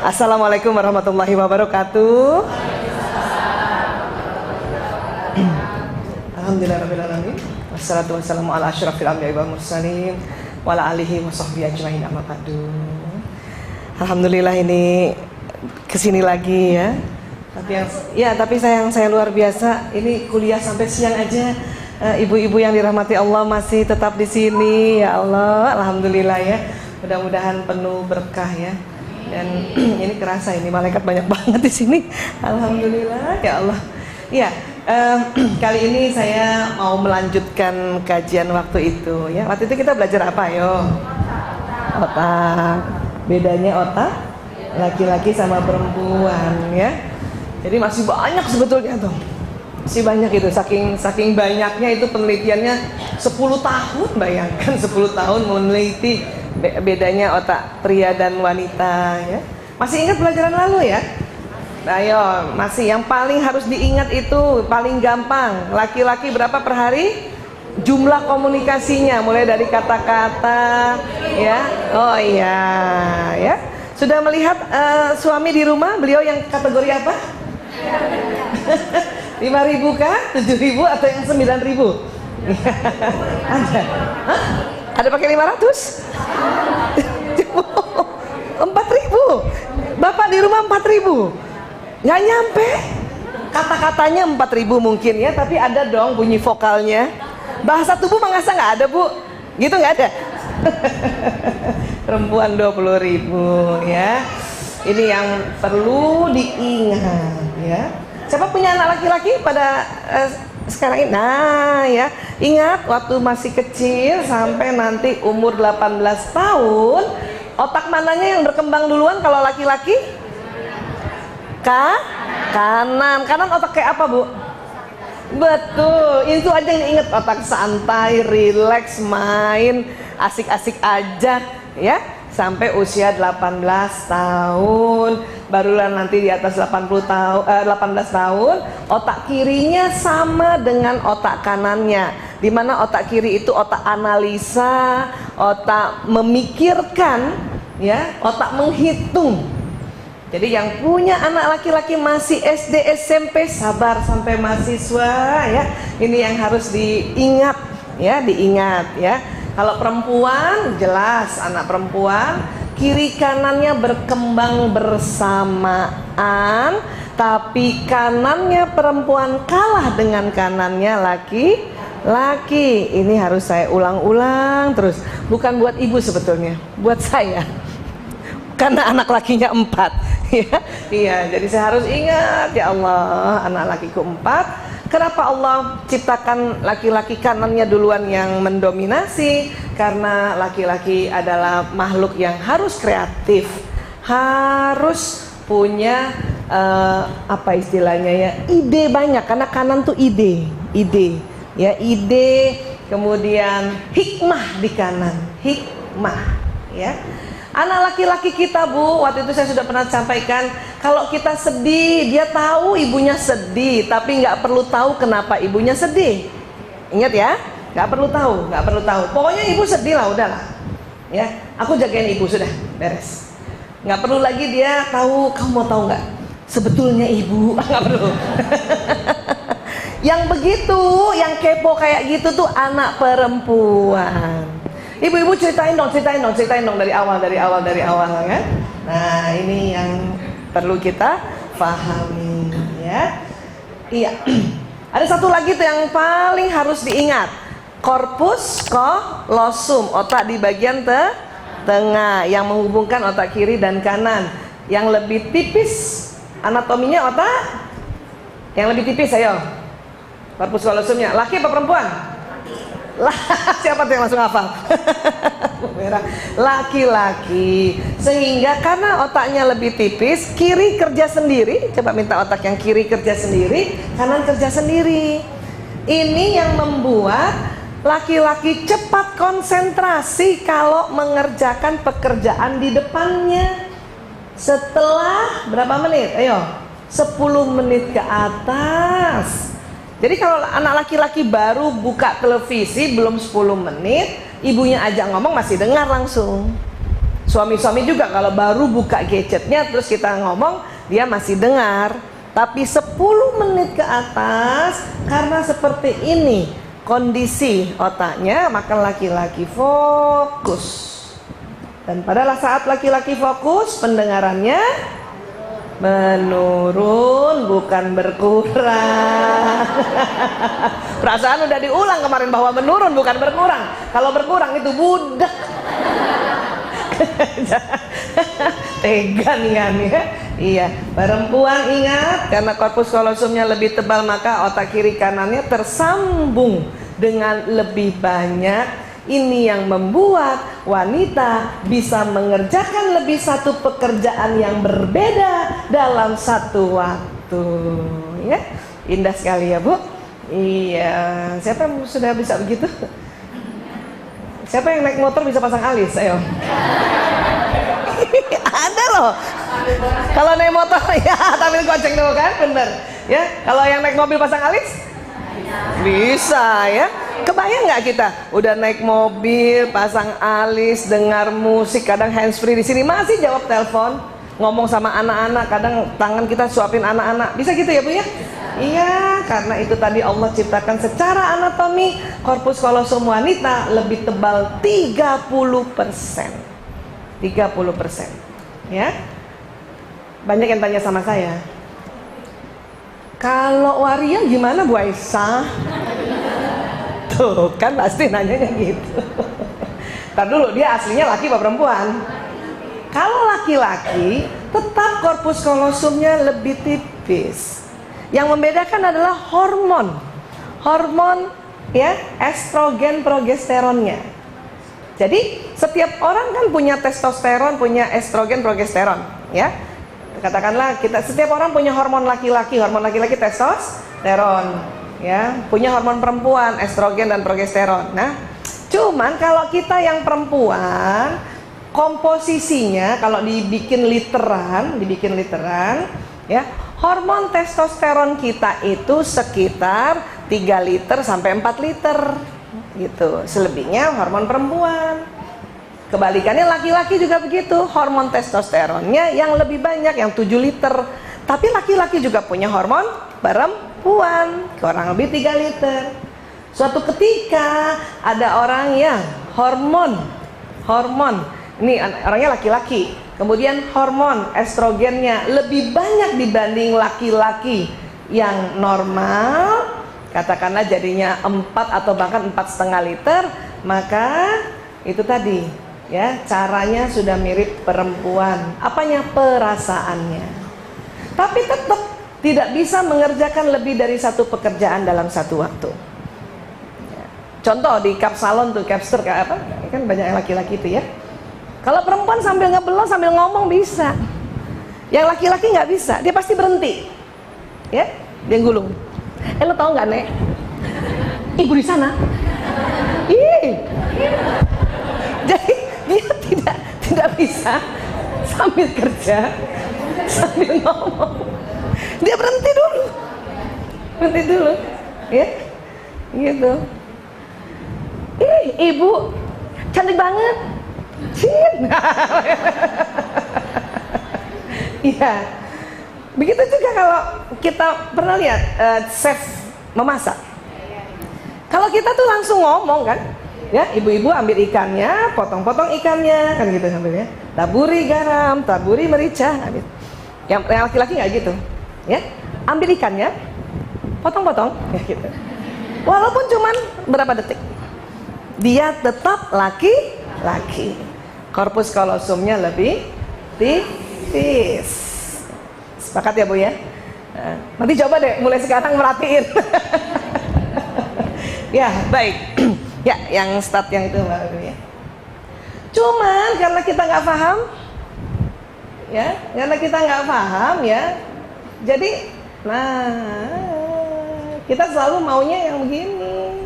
Assalamualaikum warahmatullahi wabarakatuh. Alhamdulillahirabbil alamin. Wassalatu wassalamu ala asyrafil anbiya'i wal mursalin wa ala alihi wa sahbihi ajmain amma ba'du. Alhamdulillah ini kesini lagi ya. Tapi saya luar biasa. Ini kuliah sampai siang aja. Ibu-ibu yang dirahmati Allah masih tetap di sini. Ya Allah, alhamdulillah ya. Mudah-mudahan penuh berkah ya. Dan ini kerasa ini malaikat banyak banget di sini. Alhamdulillah ya Allah. Ya, kali ini saya mau melanjutkan kajian waktu itu ya. Waktu itu kita belajar apa yo? Otak. Bedanya otak laki-laki sama perempuan ya. Jadi masih banyak sebetulnya tuh. Masih banyak itu, saking banyaknya itu penelitiannya 10 tahun, bayangkan 10 tahun meneliti bedanya otak pria dan wanita ya. Masih ingat pelajaran lalu ya? Ayo, masih yang paling harus diingat itu paling gampang. Laki-laki berapa per hari? Jumlah komunikasinya mulai dari kata-kata ya. Oh iya ya. Sudah melihat suami di rumah, beliau yang kategori apa? 5.000 kah? 7.000 atau yang 9.000? Ada? Hah? Ada pakai 500? 4.000? Bapak di rumah 4.000? Nggak nyampe? Kata-katanya 4.000 mungkin ya, tapi ada dong bunyi vokalnya. Bahasa tubuh mengasa nggak ada bu? Gitu nggak ada? Perempuan 20.000 ya. Ini yang perlu diingat ya. Siapa punya anak laki-laki pada sekarang ini? Nah ya, ingat waktu masih kecil sampai nanti umur 18 tahun, otak mananya yang berkembang duluan kalau laki-laki? Kanan. Kanan otak kayak apa bu? Betul, itu aja yang ingat, otak santai, rileks, main, asik-asik aja ya. Sampai usia 18 tahun, barulah nanti di atas 18 tahun, otak kirinya sama dengan otak kanannya. Dimana otak kiri itu otak analisa, otak memikirkan, ya, otak menghitung. Jadi yang punya anak laki-laki masih SD, SMP, sabar sampai mahasiswa, ya. Ini yang harus diingat, ya. Kalau perempuan, jelas anak perempuan kiri kanannya berkembang bersamaan, tapi kanannya perempuan kalah dengan kanannya laki-laki. Ini harus saya ulang-ulang terus. Bukan buat ibu sebetulnya, buat saya. Karena anak lakinya 4 ya. Iya, jadi saya harus ingat, ya Allah, anak lakiku 4. Kenapa Allah ciptakan laki-laki kanannya duluan yang mendominasi? Karena laki-laki adalah makhluk yang harus kreatif, harus punya apa istilahnya ya, ide banyak. Karena kanan tuh ide, ya, ide, kemudian hikmah di kanan, hikmah, ya. Anak laki-laki kita bu, waktu itu saya sudah pernah sampaikan, kalau kita sedih, dia tahu ibunya sedih, tapi nggak perlu tahu kenapa ibunya sedih. Ingat ya, nggak perlu tahu. Pokoknya ibu sedih lah, udahlah. Ya, aku jagain ibu sudah, beres. Nggak perlu lagi dia tahu. Kamu mau tahu nggak? Sebetulnya ibu, nggak perlu. Yang begitu, yang kepo kayak gitu tuh anak perempuan. Ibu-ibu ceritain dong dari awal ya. Nah, ini yang perlu kita pahami ya. Iya. Ada satu lagi tuh yang paling harus diingat. Corpus callosum, otak di bagian tengah yang menghubungkan otak kiri dan kanan. Yang lebih tipis anatominya otak yang lebih tipis, ayo. Corpus callosumnya laki apa perempuan? Siapa tuh yang langsung hafal? Laki-laki. Sehingga karena otaknya lebih tipis, kiri kerja sendiri. Coba minta otak yang kiri kerja sendiri, kanan kerja sendiri. Ini yang membuat laki-laki cepat konsentrasi kalau mengerjakan pekerjaan di depannya. Setelah berapa menit? Ayo, 10 menit ke atas. Jadi kalau anak laki-laki baru buka televisi belum 10 menit, ibunya ajak ngomong masih dengar langsung. Suami-suami juga kalau baru buka gadgetnya terus kita ngomong, dia masih dengar. Tapi 10 menit ke atas, karena seperti ini kondisi otaknya, maka laki-laki fokus. Dan pada saat laki-laki fokus, pendengarannya menurun, bukan berkurang. Perasaan udah diulang kemarin bahwa menurun bukan berkurang. Kalau berkurang itu budak. Tegan kan ya. Iya, perempuan ingat, karena korpus kolosumnya lebih tebal maka otak kiri kanannya tersambung dengan lebih banyak. Ini yang membuat wanita bisa mengerjakan lebih satu pekerjaan yang berbeda dalam satu waktu. Ya, indah sekali ya Bu. Iya, siapa yang sudah bisa begitu? Siapa yang naik motor bisa pasang alis? Ayo. Ada loh. Kalau naik motor ya sambil goceng dulu kan, bener. Ya, kalau yang naik mobil pasang alis bisa ya. Kebayang nggak kita udah naik mobil pasang alis, dengar musik, kadang handsfree di sini masih jawab telepon, ngomong sama anak-anak, kadang tangan kita suapin anak-anak. Bisa gitu ya Bu ya? Iya, karena itu tadi Allah ciptakan secara anatomi korpus kolosum wanita lebih tebal 30%. 30%. Ya. Banyak yang tanya sama saya, kalau waria gimana Bu Aisyah? Tuh kan pasti nanyanya gitu. Ntar dulu, dia aslinya laki apa perempuan? Kalau laki-laki tetap korpus kolosumnya lebih tipis. Yang membedakan adalah hormon. Hormon ya, estrogen progesteronnya. Jadi setiap orang kan punya testosteron, punya estrogen progesteron ya. Katakanlah kita, setiap orang punya hormon laki-laki testosteron ya, punya hormon perempuan estrogen dan progesteron. Nah, cuman kalau kita yang perempuan, komposisinya kalau dibikin literan ya, hormon testosteron kita itu sekitar 3 liter sampai 4 liter gitu. Selebihnya hormon perempuan. Kebalikannya laki-laki juga begitu, hormon testosteronnya yang lebih banyak, yang 7 liter. Tapi laki-laki juga punya hormon perempuan, kurang lebih 3 liter. Suatu ketika ada orang yang hormon, ini orangnya laki-laki, kemudian hormon estrogennya lebih banyak dibanding laki-laki yang normal, katakanlah jadinya 4 atau bahkan 4,5 liter, maka itu tadi ya, caranya sudah mirip perempuan. Apanya? Perasaannya. Tapi tetap tidak bisa mengerjakan lebih dari satu pekerjaan dalam satu waktu. Contoh di cup salon tuh, capster kayak apa? Kan banyak yang laki-laki itu ya. Kalau perempuan sambil ngebelot sambil ngomong bisa. Yang laki-laki nggak bisa, dia pasti berhenti. Ya, dia gulung. Lo tau nggak Nek? Ibu di sana. Ih. Jadi dia tidak bisa sambil kerja sambil ngomong, dia berhenti dulu ya gitu. Ih, ibu cantik banget, iya. Begitu juga kalau kita pernah lihat chef memasak, kalau kita tuh langsung ngomong kan ya, ibu-ibu ambil ikannya, potong-potong ikannya, kan gitu ambilnya. Taburi garam, taburi merica, ambil. Yang laki-laki nggak gitu, ya. Ambil ikannya, potong-potong, ya gitu. Walaupun cuman berapa detik, dia tetap laki-laki. Korpus kolosumnya lebih tipis. Sepakat ya Bu ya? Nah, nanti coba deh, mulai sekarang merhatiin. Ya, baik. Ya, yang start yang itu Mbak ya. Cuman karena kita nggak paham, ya, jadi, kita selalu maunya yang begini.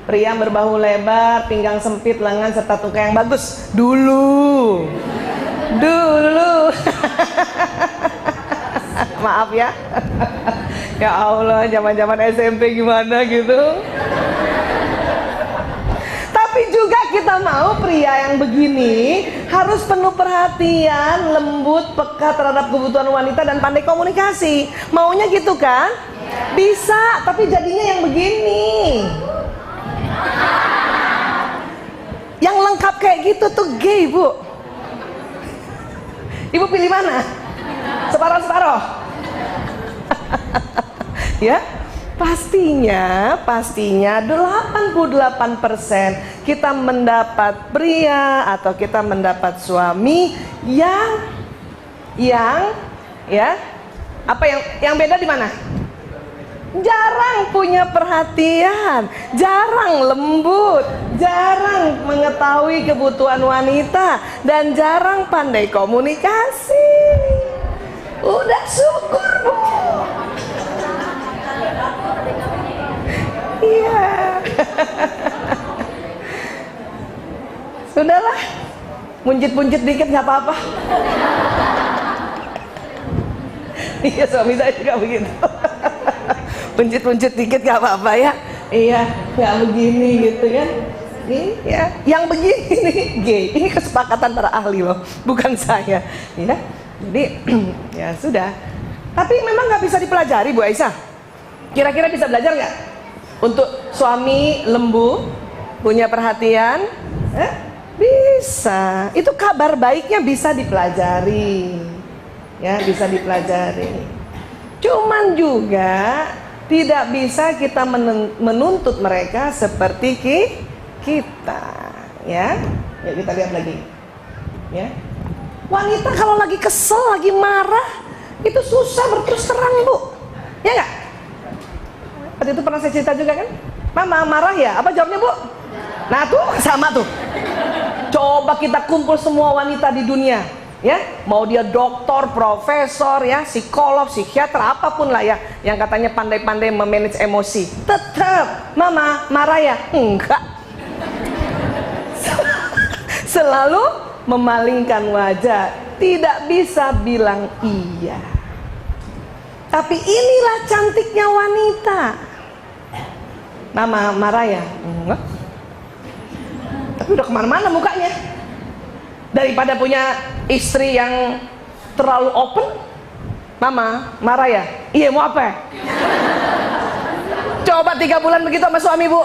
Pria berbahu lebar, pinggang sempit, lengan serta tuka yang bagus. Dulu. Maaf ya. Ya Allah, zaman-zaman SMP gimana gitu. Tapi juga kita mau pria yang begini Harus penuh perhatian, lembut, peka terhadap kebutuhan wanita dan pandai komunikasi. Maunya gitu kan? Bisa, tapi jadinya yang begini. Yang lengkap kayak gitu tuh gay, Bu. Ibu pilih mana? Separoh-separoh. Ya, pastinya 88% kita mendapat pria atau kita mendapat suami yang ya, apa yang beda di mana? Jarang punya perhatian, jarang lembut, jarang mengetahui kebutuhan wanita, dan jarang pandai komunikasi. Udah syukur, Bu. Iya. Sudahlah, munjit-munjit dikit nggak apa-apa. Iya, suami saya juga begitu. Munjit-munjit dikit nggak apa-apa ya. Iya, nggak begini gitu kan. Iya, yang begini nih gay. Ini kesepakatan para ahli loh, bukan saya. Ya, jadi ya sudah. Tapi memang nggak bisa dipelajari, Bu Aisyah. Kira-kira bisa belajar nggak? Untuk suami lembu, punya perhatian, bisa. Itu kabar baiknya bisa dipelajari, ya bisa dipelajari. Cuman juga tidak bisa kita menuntut mereka seperti kita, ya. Ya kita lihat lagi, ya. Wanita kalau lagi kesel, lagi marah, itu susah berterus terang, Bu, ya nggak? Waktu itu pernah saya cerita juga kan, Mama marah ya, apa jawabnya, Bu? Nah tuh sama tuh. Coba kita kumpul semua wanita di dunia, ya, mau dia dokter, profesor, ya, psikolog, psikiater, apapun lah ya, yang katanya pandai-pandai memanage emosi, tetap Mama marah ya? Enggak. Selalu memalingkan wajah, tidak bisa bilang iya. Tapi inilah cantiknya wanita. Mama marah ya? Enggak. Tapi udah kemana-mana mukanya. Daripada punya istri yang terlalu open, Mama marah ya? Iya, mau apa? Coba 3 bulan begitu sama suami, Bu.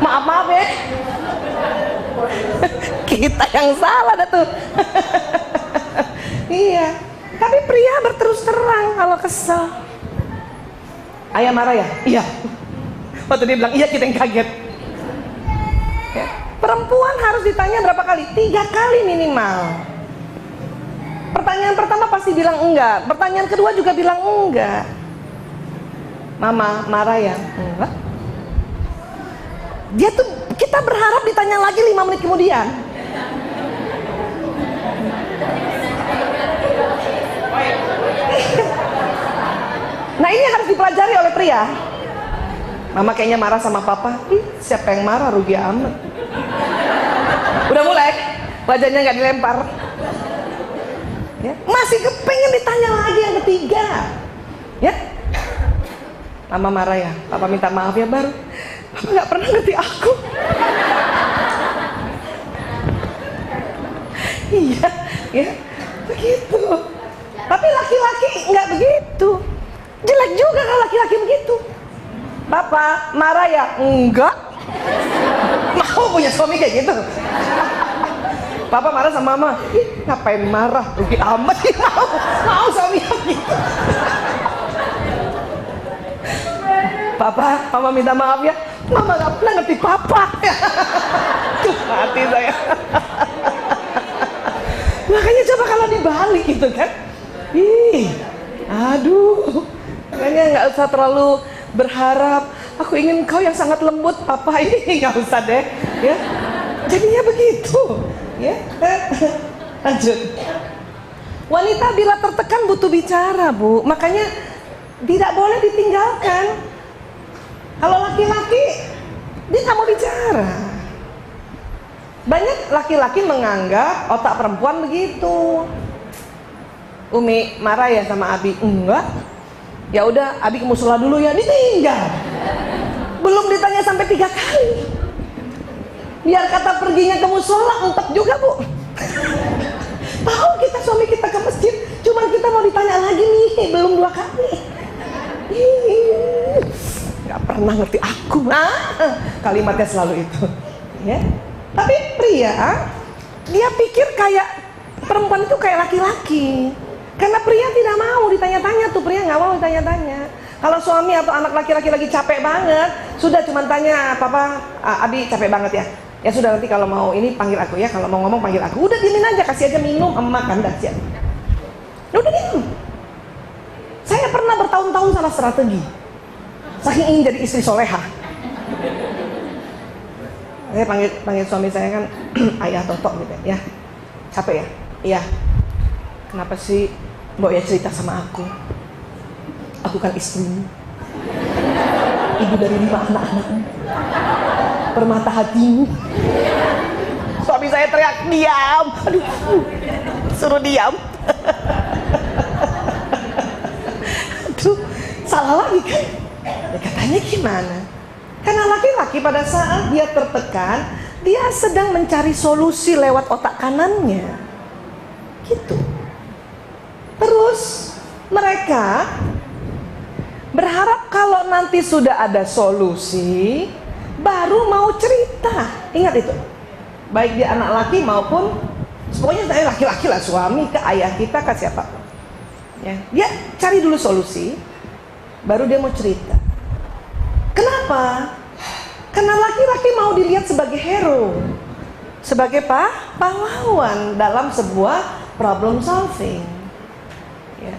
Maaf ya. Kita yang salah dah tuh. Iya. Tapi pria berterus terang kalau kesel. Ayah marah ya? Iya. Waktu dia bilang iya, kita yang kaget. Ya. Perempuan harus ditanya berapa kali? 3 kali minimal. Pertanyaan pertama pasti bilang enggak. Pertanyaan kedua juga bilang enggak. Mama marah ya? Enggak. Dia tuh, kita berharap ditanya lagi 5 menit kemudian. Nah ini harus dipelajari oleh pria. Mama kayaknya marah sama papa. Ih, siapa yang marah, rugi amat. Udah mulai, wajahnya nggak dilempar. Ya, masih kepengen ditanya lagi yang ketiga. Ya, Mama marah ya, papa minta maaf ya, baru. Papa nggak pernah ngerti aku. Iya, ya, begitu. Tapi laki-laki nggak begitu. Jelek juga kalau laki-laki begitu. Papa marah ya? Enggak. Mau punya suami kayak gitu? Papa marah sama Mama. Ih, ngapain marah? Rugi amat. Mau suami gitu. Papa, Mama minta maaf ya. Mama nggak pernah ngerti Papa. Tuh hati saya. Makanya coba kalau dibalik gitu kan. Ih, aduh. Makanya nggak usah terlalu berharap. Aku ingin kau yang sangat lembut, Papa, ini nggak usah deh, ya. Jadinya begitu, ya. Lanjut. Wanita bila tertekan butuh bicara, Bu. Makanya tidak boleh ditinggalkan. Kalau laki-laki, dia nggak mau bicara. Banyak laki-laki menganggap otak perempuan begitu. Umi marah ya sama Abi? Enggak. Ya udah, Abi ke musola dulu ya, ditinggal. Belum ditanya sampai 3 kali. Biar kata perginya ke musola, entek juga, Bu. Tahu kita suami kita ke masjid, cuman kita mau ditanya lagi nih, belum 2 kali. Gak pernah ngerti aku, kalimatnya selalu itu. Ya. Tapi pria, dia pikir kayak perempuan itu kayak laki-laki. Karena pria tidak mau ditanya-tanya tuh, pria nggak mau ditanya-tanya. Kalau suami atau anak laki-laki lagi capek banget, sudah cuman tanya, papa, Abi capek banget ya. Ya sudah, nanti kalau mau ini panggil aku ya, kalau mau ngomong panggil aku. Udah diemin aja, kasih aja minum, makan dah siap. Udah diam. Saya pernah bertahun-tahun salah strategi, saking ingin jadi istri soleha. Saya panggil suami saya kan ayah Toto gitu ya. Capek ya? Iya. Kenapa sih Mbok ya cerita sama aku? Aku kan istrimu, ibu dari 5 anak-anakmu, permata hatimu. Suami saya teriak, diam. Aduh, suruh diam. Aduh, salah lagi kan? Ya, katanya gimana? Karena laki-laki pada saat dia tertekan, dia sedang mencari solusi lewat otak kanannya. Gitu. Terus mereka berharap kalau nanti sudah ada solusi, baru mau cerita. Ingat itu. Baik dia anak laki maupun, pokoknya saya laki-laki lah, suami ke ayah kita ke siapa. Ya, dia cari dulu solusi, baru dia mau cerita. Kenapa? Karena laki-laki mau dilihat sebagai hero, sebagai pahlawan dalam sebuah problem solving. Ya.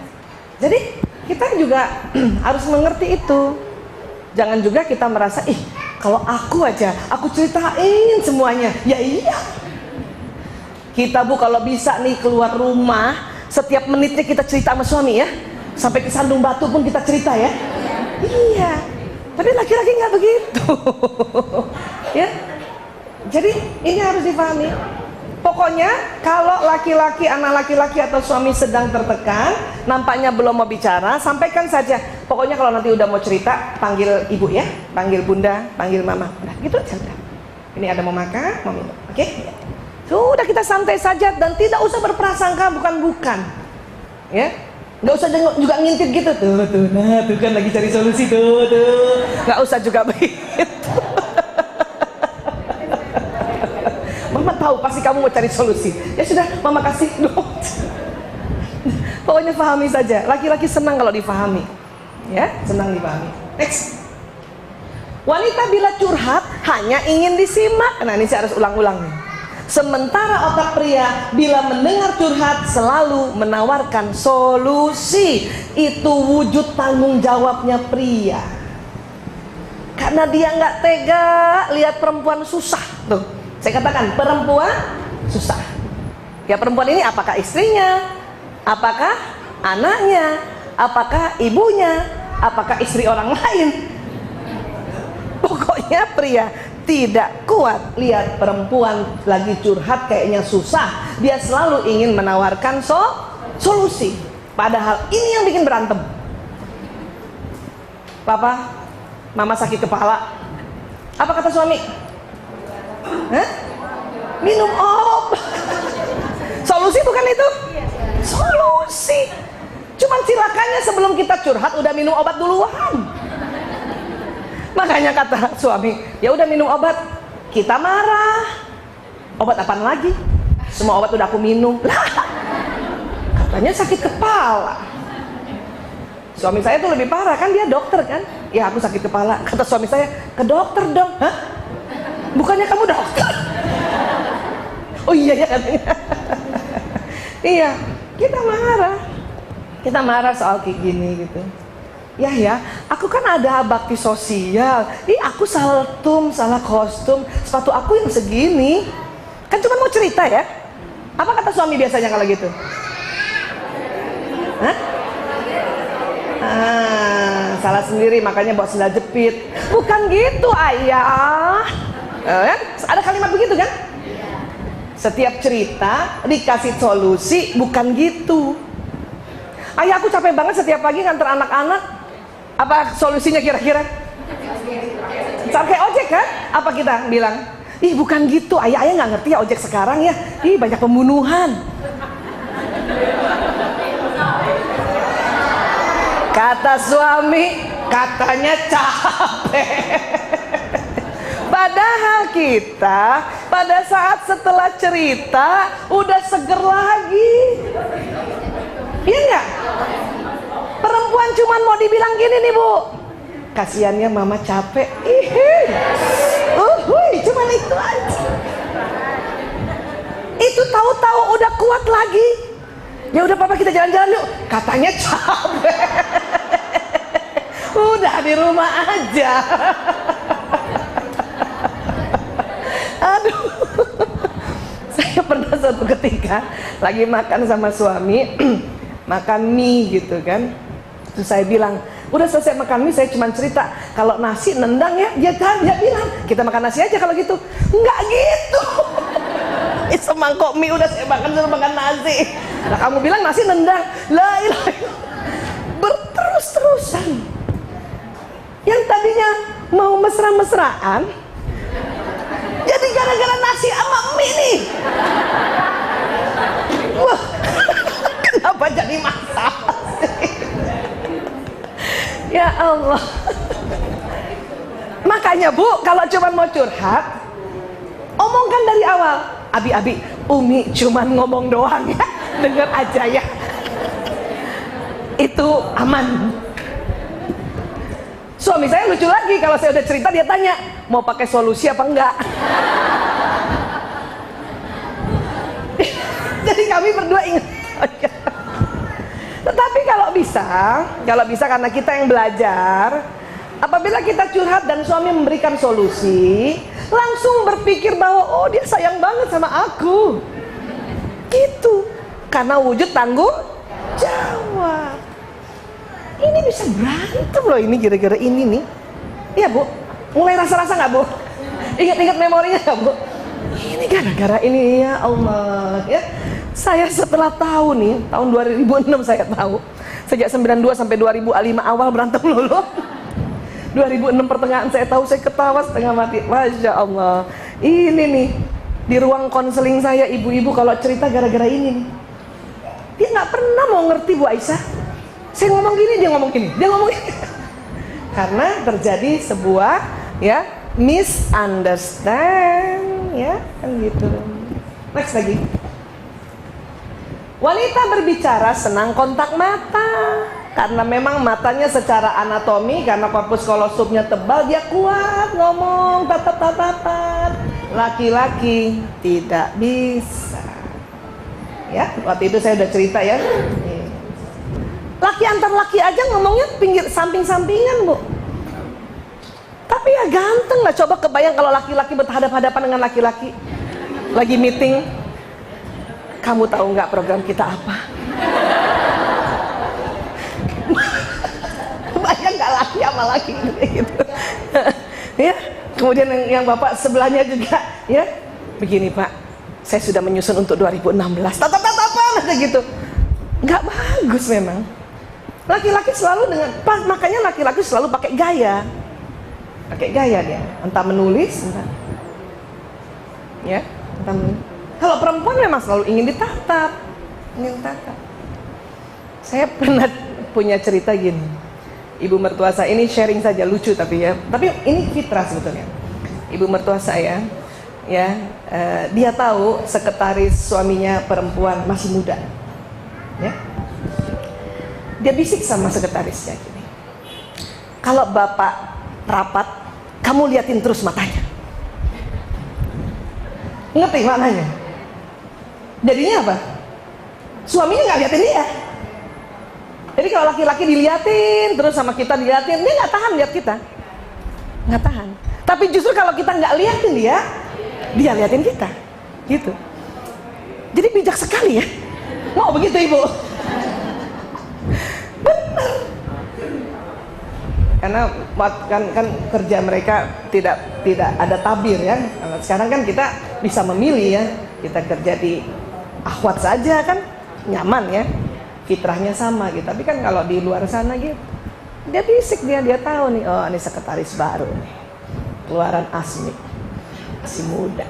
Jadi kita juga harus mengerti itu. Jangan juga kita merasa, kalau aku aja, aku ceritain semuanya. Ya iya. Kita Bu kalau bisa nih keluar rumah, setiap menitnya kita cerita sama suami ya. Sampai ke Sandung Batu pun kita cerita ya. Iya. Tapi laki-laki nggak begitu. Ya. Jadi ini harus dipahami. Pokoknya kalau laki-laki, anak laki-laki atau suami sedang tertekan, nampaknya belum mau bicara, sampaikan saja. Pokoknya kalau nanti udah mau cerita, panggil ibu ya, panggil bunda, panggil mama. Udah gitu aja udah. Ini ada mau makan, mau minum. Oke? Sudah kita santai saja dan tidak usah berprasangka bukan-bukan. Ya? Nggak usah juga ngintip gitu. Nah tuh kan lagi cari solusi tuh. Nggak usah juga begitu. Mama tahu pasti kamu mau cari solusi. Ya sudah, mama kasih dong. Pokoknya pahami saja. Laki-laki senang kalau difahami. Ya, senang dipahami. Next. Wanita bila curhat hanya ingin disimak. Nah, ini saya harus ulang-ulang nih. Sementara otak pria bila mendengar curhat selalu menawarkan solusi. Itu wujud tanggung jawabnya pria. Karena dia nggak tega lihat perempuan susah tuh. Saya katakan perempuan susah. Ya perempuan ini apakah istrinya, apakah anaknya, apakah ibunya, apakah istri orang lain. Pokoknya pria tidak kuat lihat perempuan lagi curhat kayaknya susah. Dia selalu ingin menawarkan solusi. Padahal ini yang bikin berantem. Papa, mama sakit kepala. Apa kata suami? Hah? Minum obat. Solusi bukan itu? Solusi. Cuman silakannya sebelum kita curhat udah minum obat duluan. Makanya kata suami, ya udah minum obat. Kita marah. Obat apaan lagi? Semua obat udah aku minum. Lah, katanya sakit kepala. Suami saya tuh lebih parah kan, dia dokter kan. Ya aku sakit kepala. Kata suami saya, ke dokter dong. Hah? Bukannya kamu dokter? Oh iya ya katanya. Iya, kita marah. Kita marah soal kayak gini gitu. Ya, aku kan ada bakti sosial. Aku salah salah kostum, sepatu aku yang segini. Kan cuma mau cerita ya. Apa kata suami biasanya kalau gitu? Hah? Salah sendiri makanya bawa sendal jepit. Bukan gitu ayah. Kan? Ada kalimat begitu kan? Setiap cerita dikasih solusi, bukan gitu. Ayah aku capek banget setiap pagi nganter anak-anak. Apa solusinya kira-kira? Pakai ojek kan? Apa kita bilang? Ih bukan gitu, ayah nggak ngerti ya ojek sekarang ya. Ih banyak pembunuhan. Kata suami, katanya capek. Padahal kita pada saat setelah cerita udah seger lagi. Iya nggak? Perempuan cuman mau dibilang gini nih bu, kasihannya mama capek. Cuman itu aja. Itu tahu-tahu udah kuat lagi. Ya udah papa kita jalan-jalan yuk. Katanya capek. Udah di rumah aja. Aduh. Saya pernah suatu ketika lagi makan sama suami, makan mie gitu kan. Terus saya bilang, udah selesai makan mie, saya cuma cerita kalau nasi nendang ya. Dia bilang, kita makan nasi aja kalau gitu. Enggak gitu. Semangkok mie udah saya makan, suruh makan nasi. Nah kamu bilang nasi nendang. La ilaha illallah. Berterus-terusan. Yang tadinya mau mesra-mesraan, jadi gara-gara nasi sama mie nih. Wah, kenapa jadi masalah sih? Ya Allah. Makanya bu, kalau cuma mau curhat, omongkan dari awal. Abi, Umi cuman ngomong doang ya, denger aja ya. Itu aman. Suami saya lucu lagi, kalau saya udah cerita dia tanya, mau pakai solusi apa enggak? Jadi kami berdua ingat. Tetapi kalau bisa karena kita yang belajar, apabila kita curhat dan suami memberikan solusi, langsung berpikir bahwa oh dia sayang banget sama aku. Itu karena wujud tanggung jawab. Ini bisa berantem loh ini gara-gara ini nih. Iya bu, mulai rasa-rasa nggak bu? Ingat-ingat memorinya nggak bu? Ini gara-gara ini ya Allah ya. Saya setelah tahu nih, tahun 2006 saya tahu. Sejak 92 sampai 2005 awal berantem lulu. 2006 pertengahan saya tahu, saya ketawa setengah mati. Masya Allah. Ini nih, di ruang konseling saya ibu-ibu kalau cerita gara-gara ini nih. Dia nggak pernah mau ngerti Bu Aisyah. Saya ngomong gini, dia ngomong gini, dia ngomong gini. Karena terjadi sebuah ya misunderstand ya kan gitu. Next lagi. Wanita berbicara senang kontak mata karena memang matanya secara anatomi, karena korpus kolosumnya tebal, dia kuat ngomong tatap-tatapan. Laki-laki tidak bisa. Ya, waktu itu saya udah cerita ya. Laki antar laki aja ngomongnya pinggir samping-sampingan bu. Tapi ya ganteng lah. Coba kebayang kalau laki-laki berhadapan-hadapan dengan laki-laki lagi meeting. Kamu tahu nggak program kita apa? Bayang nggak laki sama laki gitu. Ya, kemudian yang bapak sebelahnya juga ya. Begini pak, saya sudah menyusun untuk 2016. Tatap-tatapan aja gitu. Nggak bagus memang. Laki-laki selalu dengan makanya laki-laki selalu pakai gaya. Pakai gaya dia. Entah menulis, entah menulis. Kalau perempuan memang selalu ingin ditatap. Saya pernah punya cerita gini. Ibu mertua saya, ini sharing saja, lucu tapi ya. Tapi ini fitrah sebetulnya. Ibu mertua saya, ya, dia tahu sekretaris suaminya perempuan masih muda. Ya. Dia bisik sama sekretarisnya gini. Kalau bapak rapat, kamu liatin terus matanya. Ngerti maknanya? Jadinya apa? Suaminya nggak liatin dia. Jadi kalau laki-laki diliatin terus sama kita diliatin, dia nggak tahan lihat kita, nggak tahan. Tapi justru kalau kita nggak liatin dia liatin kita, gitu. Jadi bijak sekali ya. Mau begitu ibu? Benar. Karena kan kerja mereka tidak ada tabir ya. Sekarang kan kita bisa memilih ya. Kita kerja di akhwat saja kan nyaman ya, fitrahnya sama gitu. Tapi kan kalau di luar sana gitu, dia bisik, dia tahu nih, oh ini sekretaris baru nih, keluaran Asmi. masih muda.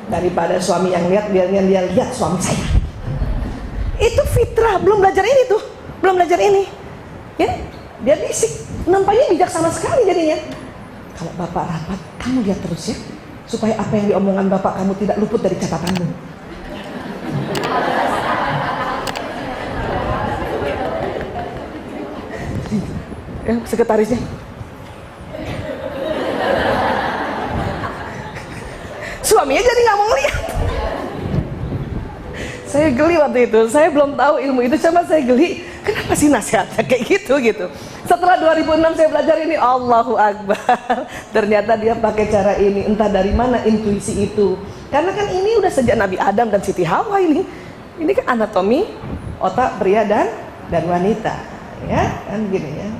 Daripada suami yang lihat, dia lihat suami saya. Itu fitrah, belum belajar ini tuh, belum belajar ini. Ya, dia bisik, nampaknya bijaksana sekali jadinya. Kalau bapak rapat, kamu lihat terus ya, supaya apa yang diomongan bapak kamu tidak luput dari catatanmu. Ya, sekretarisnya. Suaminya jadi nggak mau lihat. Saya geli waktu itu, saya belum tahu ilmu itu, cuma saya geli. Kenapa sih nasihatnya kayak gitu? Setelah 2006 saya belajar ini, Allahu Akbar. Ternyata dia pakai cara ini, entah dari mana intuisi itu. Karena kan ini udah sejak Nabi Adam dan Siti Hawa ini. Ini kan anatomi otak pria dan wanita, ya kan gini ya.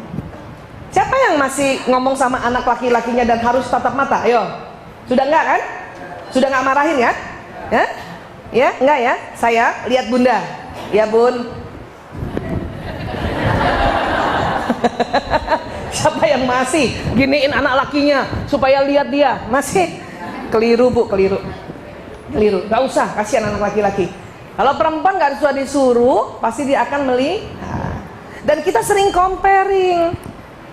Siapa yang masih ngomong sama anak laki-lakinya dan harus tatap mata? Ayo, sudah enggak kan? Sudah enggak marahin ya? Ya? Ya, enggak ya? Saya lihat bunda. Ya bun. Siapa yang masih giniin anak lakinya supaya lihat dia? Masih keliru bu, keliru. Gak usah, kasihan anak laki-laki. Kalau perempuan gak usah disuruh, pasti dia akan melihat. Dan kita sering comparing.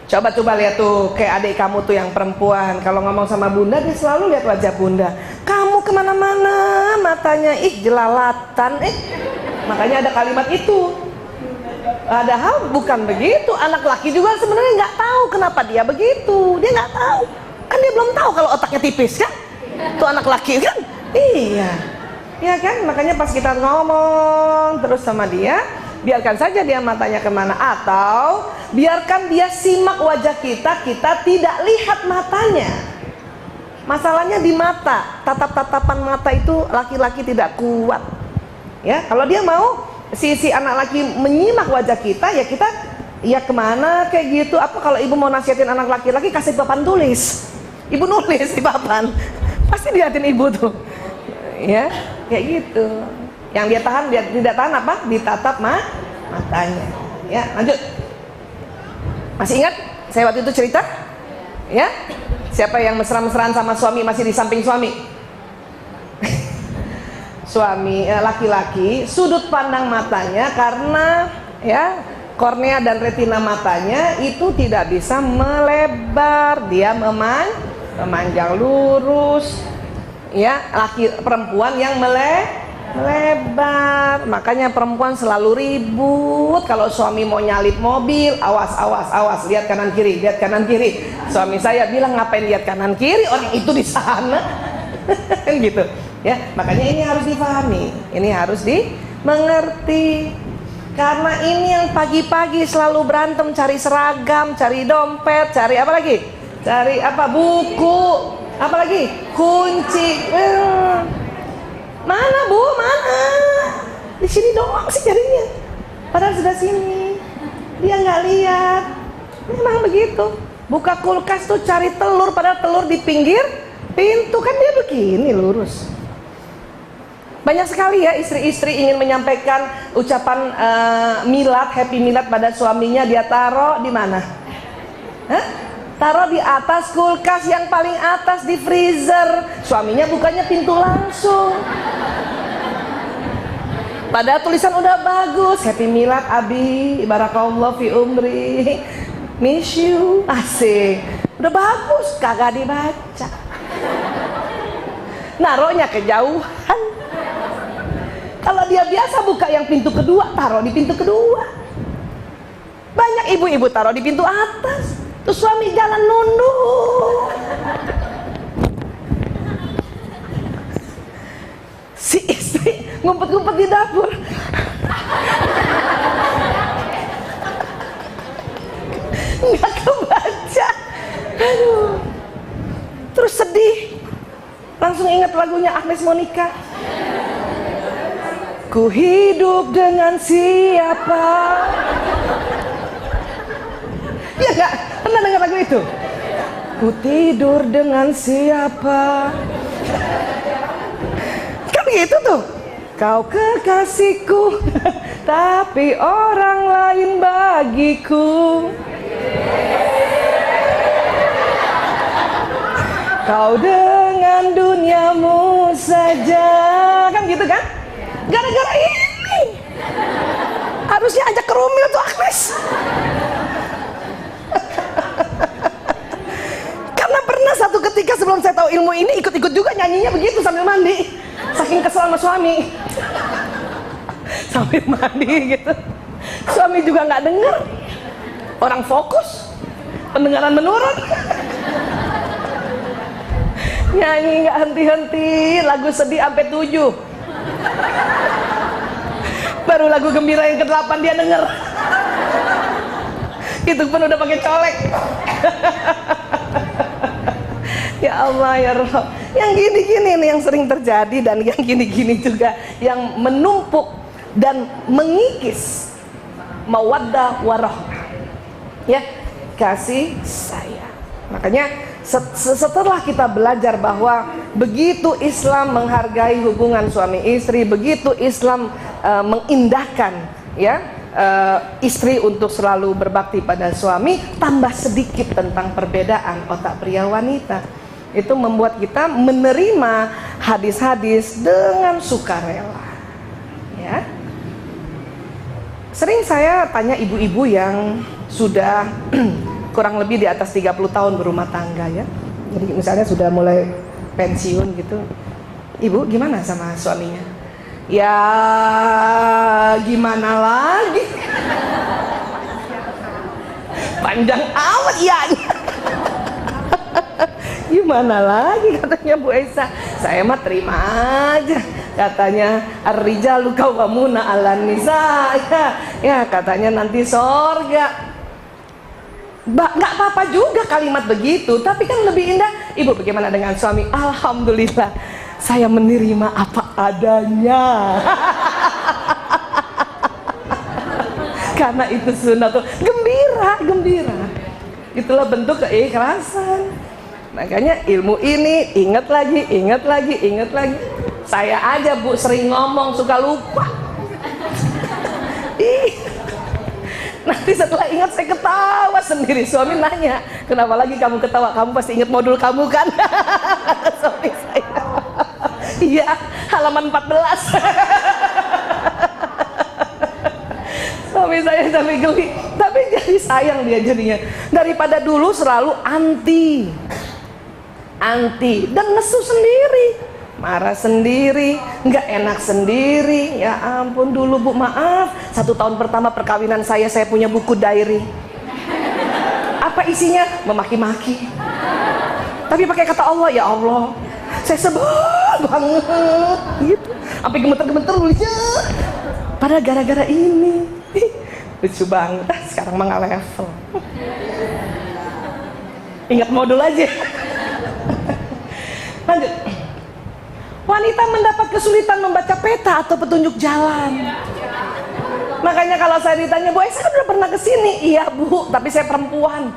Coba lihat tuh, kayak adik kamu tuh yang perempuan, kalau ngomong sama bunda dia selalu lihat wajah bunda. Kamu kemana-mana matanya, jelalatan, makanya ada kalimat itu. Padahal bukan begitu. Anak laki juga sebenarnya nggak tahu kenapa dia begitu. Dia nggak tahu, kan dia belum tahu kalau otaknya tipis kan. Tuh anak laki kan, iya kan. Makanya pas kita ngomong terus sama dia, biarkan saja dia matanya kemana, atau biarkan dia simak wajah kita tidak lihat matanya. Masalahnya di mata, tatap-tatapan mata itu laki-laki tidak kuat. Ya, kalau dia mau si anak laki menyimak wajah kita, ya kita ya kemana kayak gitu. Apa kalau ibu mau nasihatin anak laki-laki, kasih papan tulis, ibu nulis di papan, pasti dilihatin ibu tuh. Ya, kayak gitu. Yang dia tahan, dia tidak tahan apa? Ditatap matanya. Ya, lanjut. Masih ingat saya waktu itu cerita? Ya, siapa yang mesra-mesraan sama suami masih di samping suami? Suami laki-laki, sudut pandang matanya karena ya kornea dan retina matanya itu tidak bisa melebar, dia memanjang lurus. Ya, perempuan yang melebar. Makanya perempuan selalu ribut kalau suami mau nyalip mobil. Awas, lihat kanan kiri. Suami saya bilang, ngapain lihat kanan kiri, orang itu di sana. Kan gitu ya. Makanya ini harus dipahami, ini harus dimengerti. Karena ini yang pagi-pagi selalu berantem cari seragam, cari dompet, cari apa lagi? Cari apa? Buku, apa lagi? Kunci. Mana bu? Mana? Di sini doang sih carinya. Padahal sudah sini. Dia nggak lihat. Memang begitu. Buka kulkas tuh cari telur, padahal telur di pinggir pintu, kan dia begini lurus. Banyak sekali ya istri-istri ingin menyampaikan ucapan milad, happy milad pada suaminya, dia taruh di mana? Taruh di atas kulkas yang paling atas di freezer. Suaminya bukanya pintu langsung. Padahal tulisan udah bagus, happy milad abi, barakallahu fi umri, miss you, asik. Udah bagus, kagak dibaca. Naruhnya kejauhan. Kalau dia biasa buka yang pintu kedua, taruh di pintu kedua. Banyak ibu-ibu taruh di pintu atas. Terus suami jalan nunduk. Si istri ngumpet-ngumpet di dapur. Nggak kebaca. Aduh. Terus sedih. Langsung ingat lagunya Agnes Monica. Ku hidup dengan siapa? Ya enggak? Pernah dengar lagu itu? Ku tidur dengan siapa? Kan gitu tuh. Kau kekasihku, tapi orang lain bagiku. Kau dengan duniamu saja. Kan gitu kan? Gara-gara ini harusnya ajak ke Rumil tuh Agnes. Karena pernah satu ketika sebelum saya tahu ilmu ini, ikut-ikut juga nyanyinya begitu sambil mandi. Saking kesel sama suami. Sambil mandi gitu. Suami juga nggak dengar. Orang fokus, pendengaran menurun. Nyanyi nggak henti-henti, lagu sedih sampai 7. Baru lagu gembira yang ke-8 dia denger. Itu pun udah pakai colek. Ya Allah ya Rabb. Yang gini-gini nih yang sering terjadi, dan yang gini-gini juga yang menumpuk dan mengikis mawaddah warahmah. Ya, kasih sayang. Makanya setelah kita belajar bahwa begitu Islam menghargai hubungan suami istri, begitu Islam mengindahkan ya istri untuk selalu berbakti pada suami, tambah sedikit tentang perbedaan otak pria wanita. Itu membuat kita menerima hadis-hadis dengan sukarela. Ya. Sering saya tanya ibu-ibu yang sudah kurang lebih di atas 30 tahun berumah tangga ya. Jadi misalnya sudah mulai pensiun gitu. Ibu gimana sama suaminya? Ya gimana lagi? Panjang amat ya. Gimana lagi katanya Bu Esa. Saya mah terima aja. Katanya ar-rijalu qawwamuna 'alan nisa. Ya katanya nanti sorga. Nggak apa-apa juga kalimat begitu, tapi kan lebih indah. Ibu bagaimana dengan suami? Alhamdulillah, saya menerima apa adanya. Karena itu sunnah tuh, gembira. Itulah bentuk keikhlasan. Makanya ilmu ini ingat lagi. Saya aja Bu sering ngomong suka lupa. Nanti setelah ingat saya ketawa sendiri. Suami nanya, kenapa lagi kamu ketawa? Kamu pasti ingat modul kamu kan? Suami saya, iya, halaman 14. Suami saya sampai geli. Tapi jadi sayang dia jadinya. Daripada dulu selalu anti dan nesu sendiri, marah sendiri, nggak enak sendiri. Ya ampun, dulu Bu maaf, 1 tahun pertama perkawinan saya punya buku diary. Apa isinya? Memaki-maki. Tapi pakai kata Allah, ya Allah, saya sebel banget gitu. Sampai gemeter-gemeter nulisnya. Padahal gara-gara ini. Lucu banget. Sekarang mah nggak level. Ingat modul aja. Lanjut. Wanita mendapat kesulitan membaca peta atau petunjuk jalan. Makanya kalau saya ditanya, Bu Esa kan udah pernah kesini. Iya Bu, tapi saya perempuan.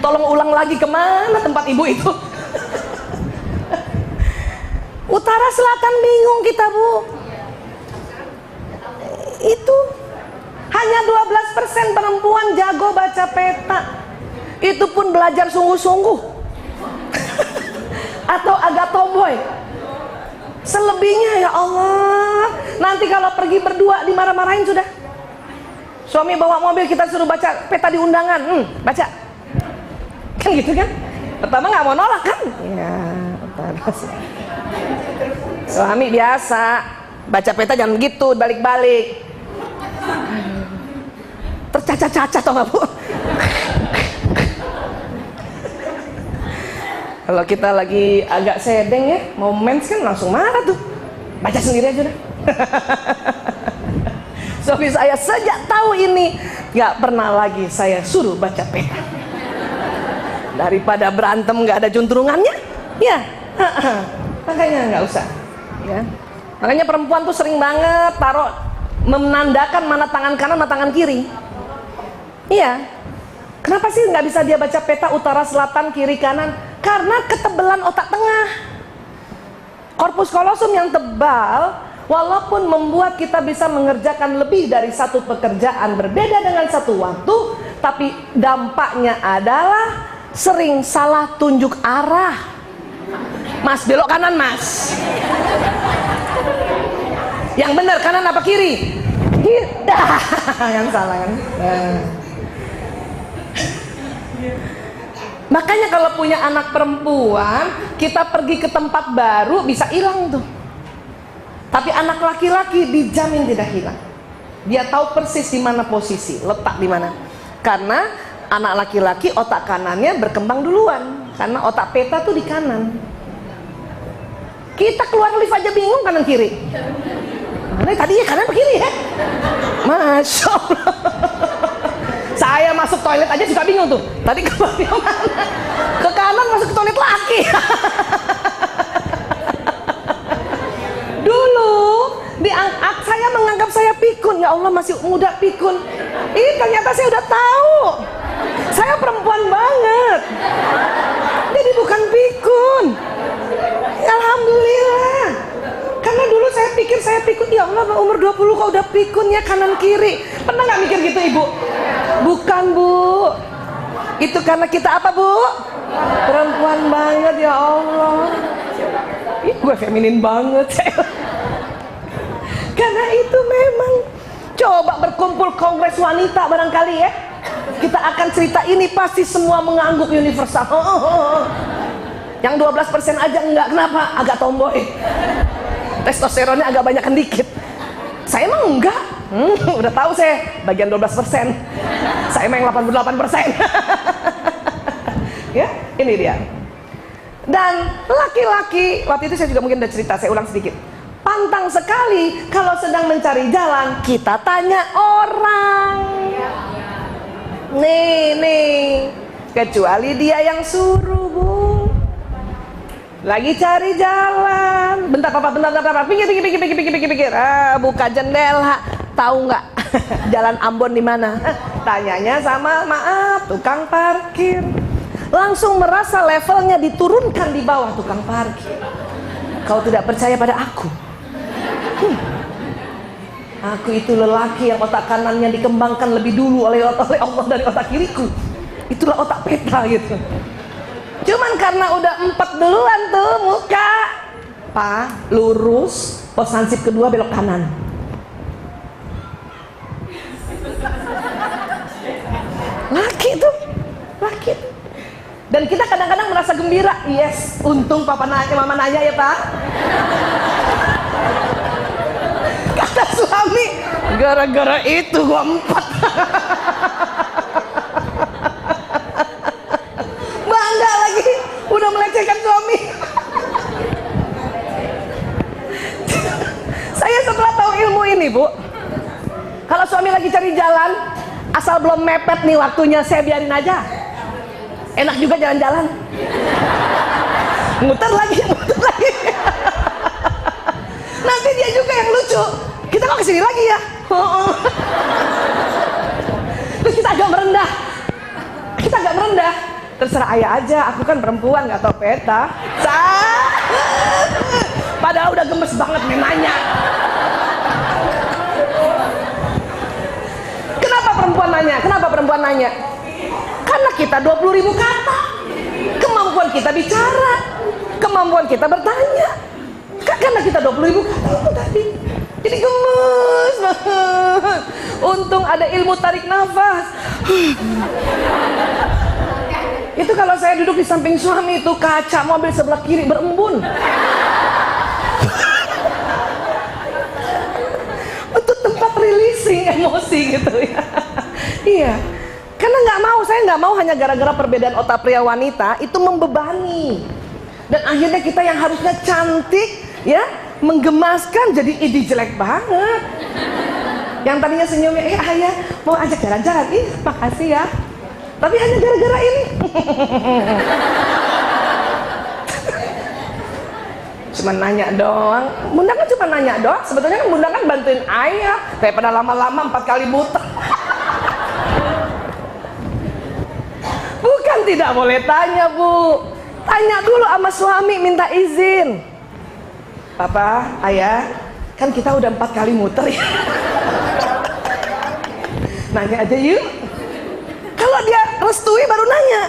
Tolong ulang lagi, kemana tempat ibu itu? Utara selatan bingung kita Bu. Itu hanya 12% perempuan jago baca peta. Itu pun belajar sungguh-sungguh. Atau agak tomboy. Selebihnya ya Allah, nanti kalau pergi berdua dimarah-marahin sudah. Suami bawa mobil, kita suruh baca peta di undangan, baca. Kan gitu kan? Pertama nggak mau nolak kan? Ya, suami biasa baca peta jangan gitu, balik-balik. Tercacat-cacat tau nggak Bu? Kalau kita lagi agak sedeng ya, mau mens kan langsung marah tuh. Baca sendiri aja udah. Suami saya sejak tahu ini nggak pernah lagi saya suruh baca peta. Daripada berantem nggak ada juntrungannya, ya. Makanya nggak usah. Ya. Makanya perempuan tuh sering banget taruh menandakan mana tangan kanan, mana tangan kiri. Iya. Kenapa sih nggak bisa dia baca peta utara, selatan, kiri, kanan? Karena ketebalan otak tengah. Korpus kolosum yang tebal, walaupun membuat kita bisa mengerjakan lebih dari satu pekerjaan berbeda dengan satu waktu, tapi dampaknya adalah sering salah tunjuk arah. Mas, belok kanan mas. Yang benar kanan apa kiri? Kita yang salah kan. Makanya kalau punya anak perempuan, kita pergi ke tempat baru bisa hilang tuh. Tapi anak laki-laki dijamin tidak hilang. Dia tahu persis di mana posisi, letak di mana. Karena anak laki-laki otak kanannya berkembang duluan, karena otak peta tuh di kanan. Kita keluar lift aja bingung kanan kiri. Mana tadi ya kanan apa kiri ya? Masya Allah. Saya masuk toilet aja suka bingung tuh. Tadi ke mana? Ke kanan masuk ke toilet laki. Dulu saya menganggap saya pikun. Ya Allah, masih muda pikun. Ini ternyata saya udah tahu. Saya perempuan banget. Jadi bukan pikun. Alhamdulillah. Karena dulu saya pikir saya pikun. Ya Allah, umur 20 kok udah pikun ya kanan kiri. Pernah nggak mikir gitu ibu? Bukan bu. Itu karena kita apa bu? Perempuan banget ya Allah. Ih, gue feminin banget. Karena itu memang. Coba berkumpul kongres wanita barangkali ya. Kita akan cerita ini pasti semua mengangguk universal. Yang 12% aja enggak, kenapa? Agak tomboy. Testosteronnya agak banyak dikit. Saya emang enggak. Udah tahu saya bagian 12%. Saya emang 88%. Ya, ini dia. Dan laki-laki, waktu itu saya juga mungkin udah cerita, saya ulang sedikit. Pantang sekali kalau sedang mencari jalan, kita tanya orang. Nih, kecuali dia yang suruh bu. Lagi cari jalan, bentar papa, pikir. Buka jendela, tahu nggak jalan Ambon di mana? Tanyanya sama maaf tukang parkir. Langsung merasa levelnya diturunkan di bawah tukang parkir. Kau tidak percaya pada aku? Aku itu lelaki yang otak kanannya dikembangkan lebih dulu oleh Allah dari otak kiriku. Itulah otak peta gitu. Cuman karena udah 4 duluan tuh muka, Pak, lurus, pos hansip kedua belok kanan. Laki tuh. Dan kita kadang-kadang merasa gembira. Yes, untung papa nanya, mama nanya ya Pak. Kata suami, gara-gara itu gua 4. Bangga lagi, udah melecehkan suami. Saya setelah tahu ilmu ini bu, kalau suami lagi cari jalan, asal belum mepet nih waktunya, saya biarin aja. Enak juga jalan-jalan. Muter lagi. Nanti dia juga yang lucu. Kita kok kesini lagi ya? Terus kita agak merendah. Terserah ayah aja, aku kan perempuan nggak tahu peta. Padahal udah gemes banget nih nanya. Kenapa perempuan nanya? Karena kita 20.000 kata. Kemampuan kita bicara, kemampuan kita bertanya. Karena kita 20.000 kata itu tadi. Jadi gemes banget. Untung ada ilmu tarik nafas. Itu kalau saya duduk di samping suami itu, kaca mobil sebelah kiri berembun. Untuk tempat releasing emosi gitu ya. Iya. Karena saya nggak mau hanya gara-gara perbedaan otak pria wanita itu membebani. Dan akhirnya kita yang harusnya cantik ya, menggemaskan jadi ide jelek banget. Yang tadinya senyumnya, ayah mau ajak jalan-jalan, makasih ya. Tapi hanya gara-gara ini. Cuma nanya doang. Bunda kan cuma nanya doang. Sebetulnya kan Bunda kan bantuin ayah daripada lama-lama 4 kali muter. Bukan tidak boleh tanya bu. Tanya dulu sama suami, minta izin. Papa, ayah, kan kita udah 4 kali muter ya. Nanya aja yuk. Kalau dia restui baru nanya.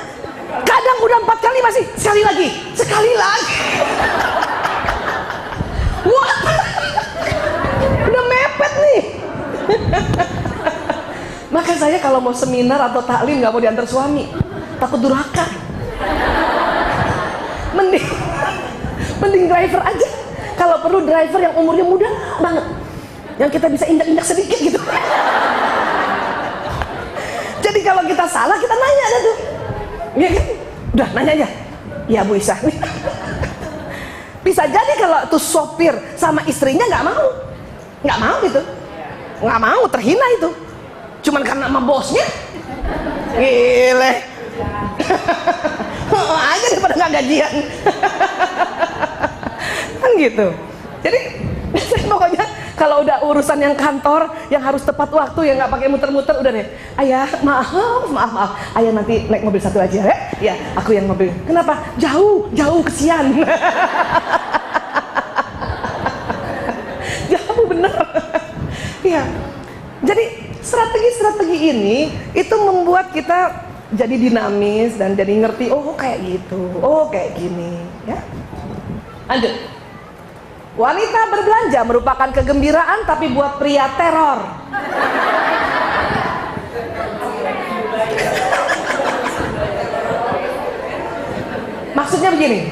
Kadang udah 4 kali masih sekali lagi. Wah, udah mepet nih. Maka saya kalau mau seminar atau taklim nggak mau diantar suami, takut durhaka. Mending driver aja. Kalau perlu driver yang umurnya muda banget, yang kita bisa injak-injak sedikit gitu. Jadi kalau kita salah, kita nanya aja tuh. Ya kan? Udah nanya aja. Ya Bu Isa. Bisa jadi kalau tuh sopir sama istrinya nggak mau gitu, nggak mau, terhina itu. Cuman karena sama bosnya. Gile. Aja daripada nggak gajian. Kan gitu. Jadi pokoknya kalau udah urusan yang kantor yang harus tepat waktu, yang nggak pakai muter-muter, udah deh. Ayah, maaf. Ayah nanti naik mobil satu aja ya. Ya, aku yang mobil. Kenapa? Jauh kesian. Jauh bener. Iya. Jadi strategi ini itu membuat kita jadi dinamis dan jadi ngerti, oh kayak gitu, oh kayak gini, ya. Lanjut. Wanita berbelanja merupakan kegembiraan, tapi buat pria teror. Maksudnya begini,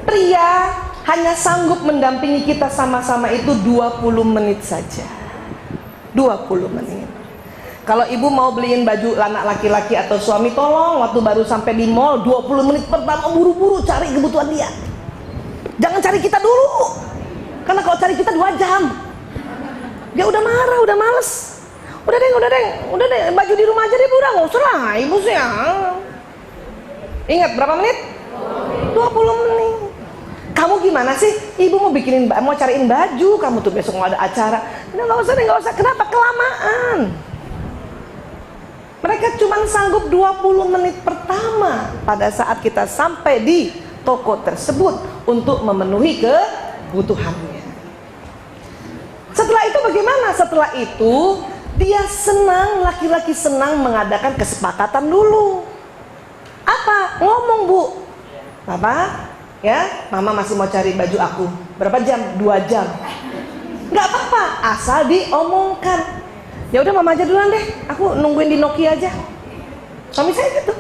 pria hanya sanggup mendampingi kita sama-sama itu 20 menit saja. 20 menit. Kalau ibu mau beliin baju anak laki-laki atau suami, tolong waktu baru sampai di mall 20 menit pertama buru-buru cari kebutuhan dia. Jangan cari kita dulu. Karena kalau cari kita 2 jam, dia udah marah, udah males. Udah deh, baju di rumah aja deh Bu, udah nggak usah lah ibu sih ya. Ingat berapa menit? 20 menit. Kamu gimana sih? Ibu mau cariin baju, kamu tuh besok mau ada acara. Nggak usah. Kenapa? Kelamaan. Mereka cuma sanggup 20 menit pertama pada saat kita sampai di toko tersebut untuk memenuhi kebutuhannya. Setelah itu bagaimana? Setelah itu dia senang, laki-laki senang mengadakan kesepakatan dulu. Apa? Ngomong Bu. Papa, ya, mama masih mau cari baju aku. Berapa jam? 2 jam. Nggak apa-apa, asal diomongkan. Ya udah mama aja duluan deh, aku nungguin di Nokia aja. Suami saya gitu.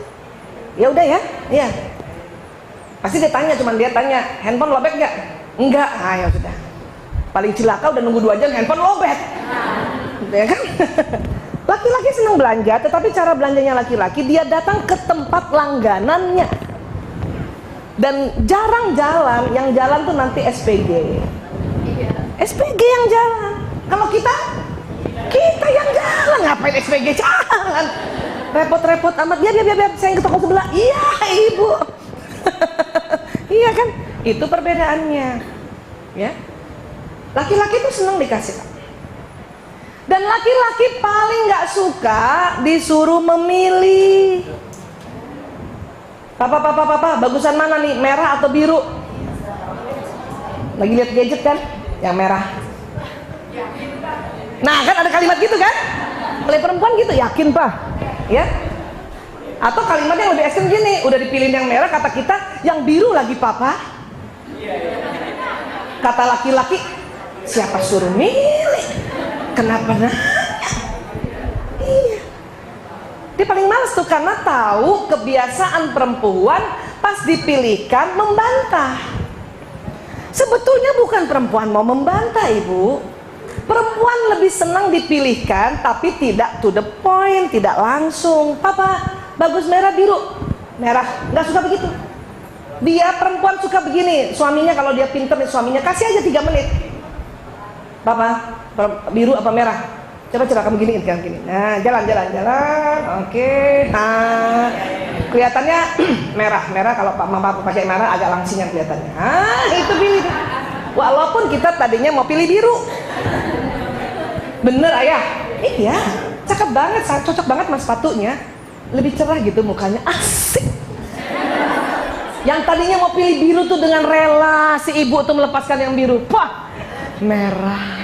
Ya udah ya, iya. Pasti dia tanya, handphone lobet nggak? Enggak. Ya sudah. Paling cilaka udah nunggu 2 jam handphone lobet. Ya kan? Laki-laki senang belanja, tetapi cara belanjanya laki-laki, dia datang ke tempat langganannya. Dan jarang jalan, yang jalan tuh nanti SPG. SPG yang jalan. Kalau kita yang jalan, ngapain SPG jalan? Repot-repot amat. Biar saya ke toko sebelah. Iya ibu. Iya kan? Itu perbedaannya. Ya. Laki-laki tuh senang dikasih. Dan laki-laki paling nggak suka disuruh memilih. Papa, bagusan mana nih? Merah atau biru? Lagi lihat gadget kan? Yang merah. Nah kan ada kalimat gitu kan? Oleh perempuan gitu, yakin Pak? Ya? Atau kalimat yang lebih ekstrem gini, udah dipilih yang merah, kata kita yang biru lagi Papa. Kata laki-laki, siapa suruh milih? Kenapa nanya? Iya. Dia paling males tuh karena tahu kebiasaan perempuan pas dipilihkan membantah. Sebetulnya bukan perempuan mau membantah ibu. Perempuan lebih senang dipilihkan tapi tidak to the point, tidak langsung. Papa, bagus merah biru. Merah, nggak suka begitu. Dia perempuan suka begini, suaminya kalau dia pinter nih suaminya, kasih aja 3 menit. Papa, biru apa merah? Coba kamu giniin kan gini. Nah, jalan. Oke. Nah, kelihatannya merah kalau Pak Mama pakai merah agak langsingan kelihatannya. Itu pilih. Walaupun kita tadinya mau pilih biru. Bener ayah? Iya, cakep banget, cocok banget mas sepatunya. Lebih cerah gitu mukanya, asik. Yang tadinya mau pilih biru tuh dengan rela si ibu tuh melepaskan yang biru. Wah, merah.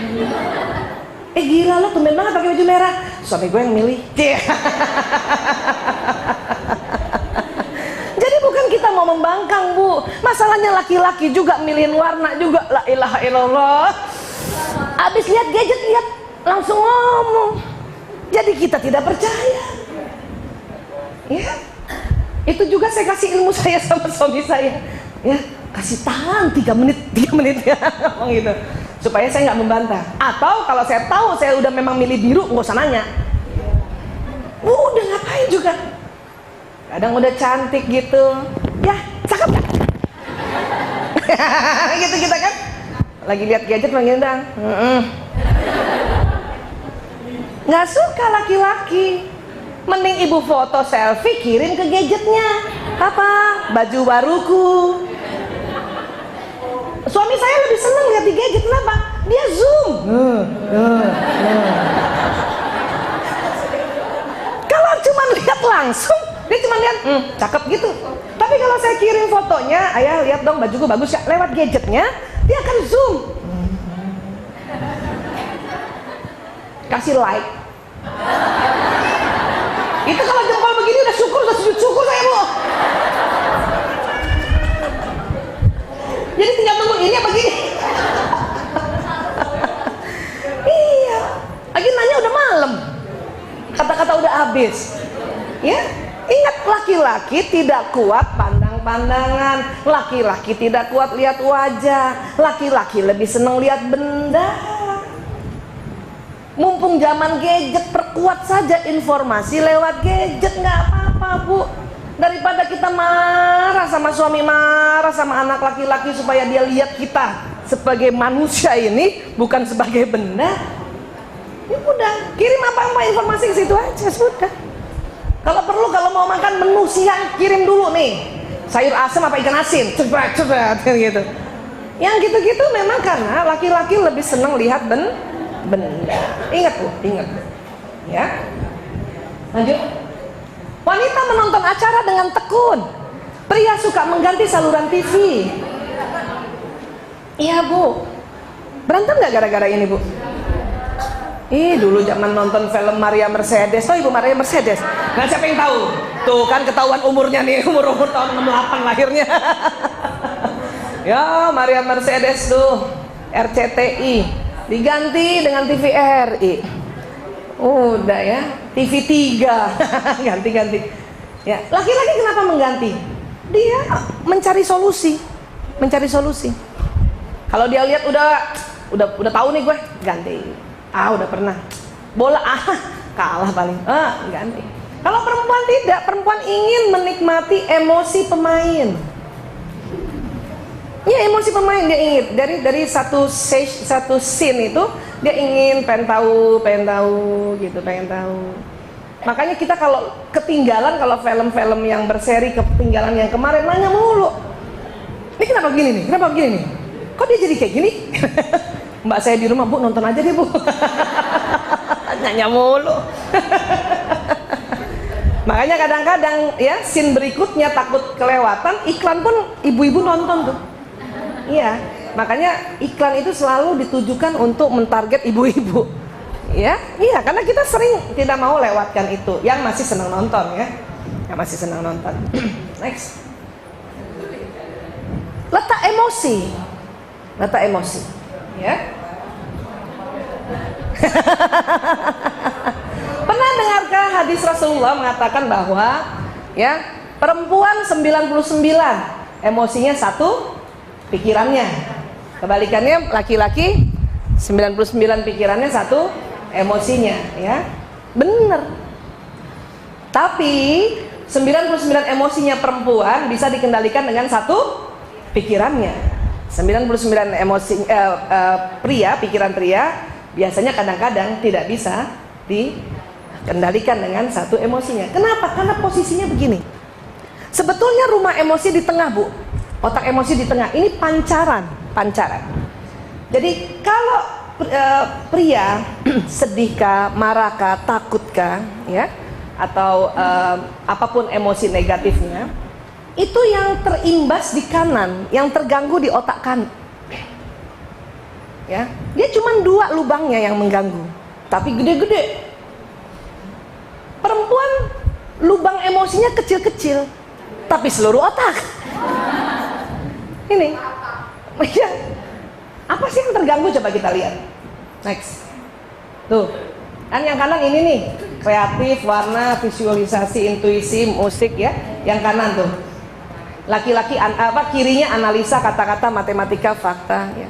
Gila lo tumben banget pakai baju merah. Suami gue yang milih. membangkang, Bu. Masalahnya laki-laki juga milihin warna juga, la ilaha illallah. Abis lihat gadget, lihat langsung ngomong. Jadi kita tidak percaya. Ya, itu juga saya kasih ilmu saya sama suami saya. Ya, kasih tahan 3 menit ya, ngomong gitu. Supaya saya nggak membantah. Atau kalau saya tahu saya udah memang milih biru, nggak usah nanya. Udah ngapain juga. Kadang udah cantik gitu, ya cakep gak? Gitu kita kan. Lagi lihat gadget lagi undang. Nggak suka laki-laki. Mending ibu foto selfie kirim ke gadgetnya. Apa? Baju baruku. Suami saya lebih seneng lihat di gadget, kenapa? Dia zoom. Kalau cuma lihat langsung, dia cuma lihat, cakep gitu. Tapi kalau saya kirim fotonya, ayah lihat dong bajuku bagus ya, lewat gadgetnya, dia akan zoom. Kasih like. Itu kalau jempol begini udah syukur, udah sujud syukur saya, Bu. Jadi tinggal tunggu ini apa gini. Iya, lagi nanya udah malam, kata-kata udah habis. Ya, ingat, laki-laki tidak kuat pandang-pandangan, laki-laki tidak kuat lihat wajah, laki-laki lebih seneng lihat benda. Mumpung zaman gadget, perkuat saja informasi lewat gadget, nggak apa-apa, Bu. Daripada kita marah sama suami, marah sama anak laki-laki supaya dia lihat kita sebagai manusia ini, bukan sebagai benda. Ya udah, kirim apa-apa informasi ke situ aja, sudah. Kalau perlu, kalau mau makan menu siang, kirim dulu nih, sayur asam apa ikan asin, cepet gitu. Yang gitu-gitu memang karena laki-laki lebih senang lihat benda. Ingat, Bu, ingat. Ya, lanjut. Wanita menonton acara dengan tekun. Pria suka mengganti saluran TV. Iya, Bu. Berantem nggak gara-gara ini, Bu? Dulu zaman nonton film Maria Mercedes. Tahu Ibu Maria Mercedes? Nggak, siapa yang tahu? Tuh kan ketahuan umurnya nih, umur tahun 68 lahirnya. Ya, Maria Mercedes tuh, RCTI diganti dengan TVRI. Udah ya, TV 3 ganti-ganti. Ya, laki-laki kenapa mengganti? Dia mencari solusi, Kalau dia lihat udah tahu nih gue, ganti. Udah pernah. Bola kalah paling. Ganti. Kalau perempuan tidak, perempuan ingin menikmati emosi pemain. Ya, emosi pemain dia ingin dari satu scene itu dia ingin pengen tahu gitu, pengen tahu. Makanya kita kalau ketinggalan, kalau film-film yang berseri ketinggalan yang kemarin, nanya mulu. Ini kenapa begini nih? Kenapa begini nih? Kok dia jadi kayak gini? Mbak saya di rumah, Bu, nonton aja deh, Bu. Nanya mulu. Makanya kadang-kadang ya scene berikutnya takut kelewatan, iklan pun ibu-ibu nonton tuh. Iya, makanya iklan itu selalu ditujukan untuk mentarget ibu-ibu. Ya, iya, karena kita sering tidak mau lewatkan itu. Yang masih senang nonton ya, yang masih senang nonton. Next. Letak emosi, ya. Pernah dengarkah hadis Rasulullah mengatakan bahwa ya perempuan 99 emosinya 1, pikirannya. Kebalikannya laki-laki 99 pikirannya 1, emosinya, ya. Bener. Tapi 99 emosinya perempuan bisa dikendalikan dengan 1 pikirannya. 99 emosi pria, pikiran pria biasanya kadang-kadang tidak bisa dikendalikan dengan 1 emosinya. Kenapa? Karena posisinya begini. Sebetulnya rumah emosi di tengah, Bu. Otak emosi di tengah. Ini pancaran. Jadi kalau pria sedihkah, marahkah, takutkah, ya, atau apapun emosi negatifnya, itu yang terimbas di kanan, yang terganggu di otak kanan. Ya, dia cuma 2 lubangnya yang mengganggu, tapi gede-gede. Perempuan lubang emosinya kecil-kecil, tapi seluruh otak Ini. Ya. Apa sih yang terganggu, coba kita lihat. Next. Tuh. Kan yang kanan ini nih, kreatif, warna, visualisasi, intuisi, musik ya. Yang kanan tuh. Laki-laki kirinya analisa, kata-kata, matematika, fakta ya.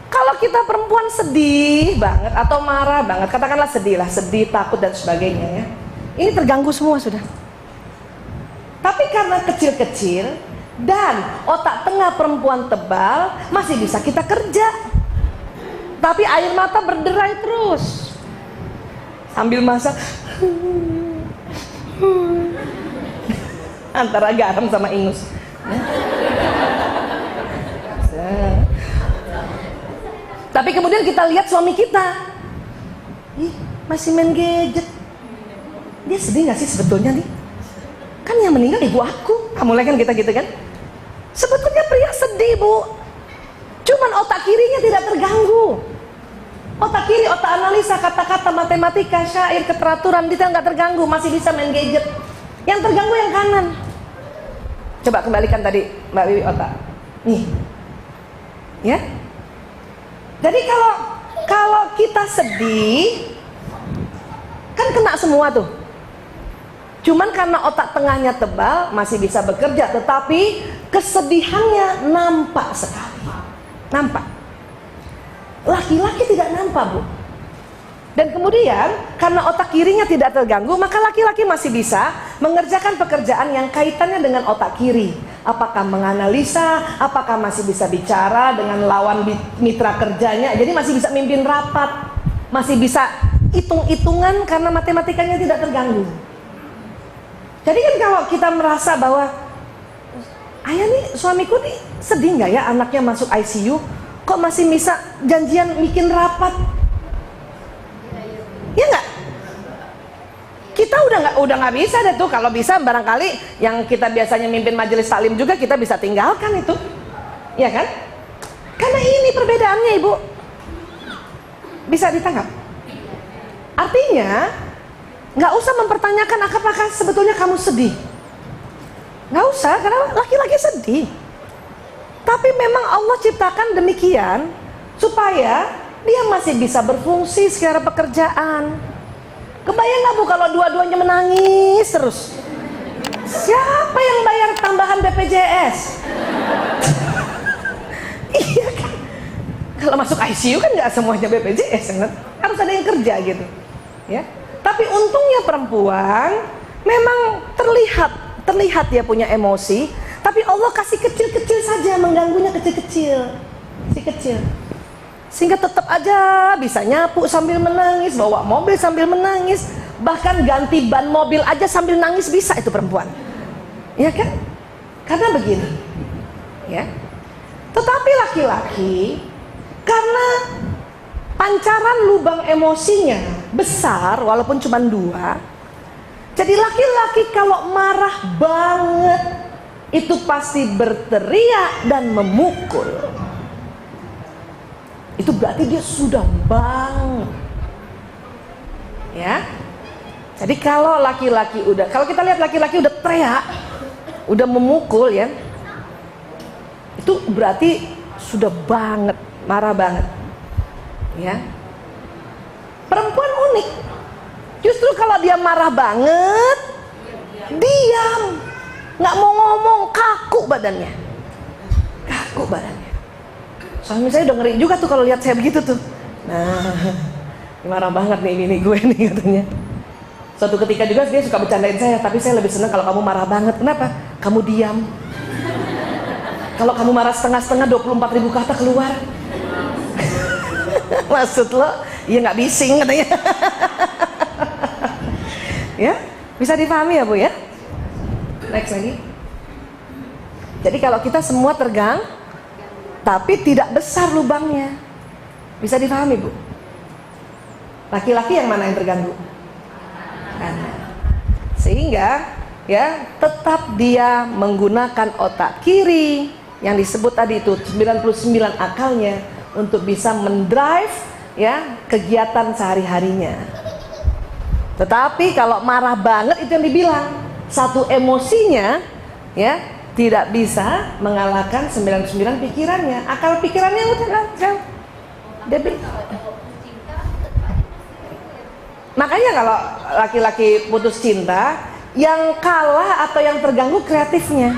Kalau kita perempuan sedih banget atau marah banget, katakanlah sedih lah, sedih, takut dan sebagainya ya. Ini terganggu semua sudah. Tapi karena kecil-kecil dan otak tengah perempuan tebal, masih bisa kita kerja. Tapi air mata berderai terus. Sambil masak. Antara garam sama ingus. Tapi kemudian kita lihat suami kita, ih, masih main gadget. Dia sedih gak sih sebetulnya nih? Kan yang meninggal ibu aku. Mulai kan kita gitu kan? Sebetulnya pria sedih, Bu. Cuman otak kirinya tidak terganggu. Otak kiri, otak analisa, kata-kata, matematika, syair, keteraturan, detail nggak terganggu, masih bisa main gadget. Yang terganggu yang kanan. Coba kembalikan tadi Mbak Wiwi otak. Nih. Ya. Jadi kalau kita sedih, kan kena semua tuh. Cuman karena otak tengahnya tebal, masih bisa bekerja, tetapi kesedihannya nampak sekali. Nampak. Laki-laki tidak nampak, Bu. Dan kemudian karena otak kirinya tidak terganggu, maka laki-laki masih bisa mengerjakan pekerjaan yang kaitannya dengan otak kiri. Apakah menganalisa, apakah masih bisa bicara dengan lawan mitra kerjanya, jadi masih bisa mimpin rapat, masih bisa hitung-hitungan karena matematikanya tidak terganggu. Jadi kan kalau kita merasa bahwa ayah nih, suamiku nih sedih nggak ya anaknya masuk ICU, kok masih bisa janjian bikin rapat? Ya nggak? Kita udah nggak bisa deh tuh. Kalau bisa barangkali yang kita biasanya mimpin majelis taklim juga kita bisa tinggalkan itu, ya kan? Karena ini perbedaannya, Ibu. Bisa ditangkap? Artinya nggak usah mempertanyakan apakah sebetulnya kamu sedih. Nggak usah, karena laki-laki sedih. Tapi memang Allah ciptakan demikian supaya dia masih bisa berfungsi secara pekerjaan. Kebayang nggak, Bu, kalau dua-duanya menangis terus? Siapa yang bayar tambahan BPJS? Iya kan? Kalau masuk ICU kan nggak semuanya BPJS, kan? Harus ada yang kerja gitu, ya. Tapi untungnya perempuan memang terlihat dia punya emosi, tapi Allah kasih kecil-kecil saja, mengganggunya kecil-kecil, si kecil. Sehingga tetap aja bisa nyapu sambil menangis, bawa mobil sambil menangis, bahkan ganti ban mobil aja sambil nangis bisa itu perempuan, ya kan? Karena begini, ya. Tetapi laki-laki karena pancaran lubang emosinya besar, walaupun cuma 2, jadi laki-laki kalau marah banget itu pasti berteriak dan memukul. Itu berarti dia sudah banget, ya. Jadi kalau laki-laki kalau kita lihat laki-laki udah teriak, udah memukul, ya, itu berarti sudah banget, marah banget, ya. Perempuan unik, justru kalau dia marah banget, diam, nggak mau ngomong, kaku badannya. Suami saya udah ngeri juga tuh kalau lihat saya begitu tuh. Nah, marah banget nih ini gue nih, katanya. Suatu ketika juga dia suka bercandain saya, tapi saya lebih senang kalau kamu marah banget. Kenapa? Kamu diam. Kalau kamu marah setengah-setengah, 24.000 kata keluar. Maksud lo, iya nggak bising katanya. Ya, bisa dipahami ya, Bu, ya? Next lagi. Jadi kalau kita semua tergang, tapi tidak besar lubangnya, bisa dipahami, Bu? Laki-laki yang mana yang terganggu? Sehingga ya tetap dia menggunakan otak kiri yang disebut tadi itu 99 akalnya untuk bisa mendrive ya kegiatan sehari-harinya. Tetapi kalau marah banget itu yang dibilang satu emosinya ya tidak bisa mengalahkan 99 pikirannya. Akal pikirannya udah jauh. Makanya kalau laki-laki putus cinta, yang kalah atau yang terganggu kreatifnya.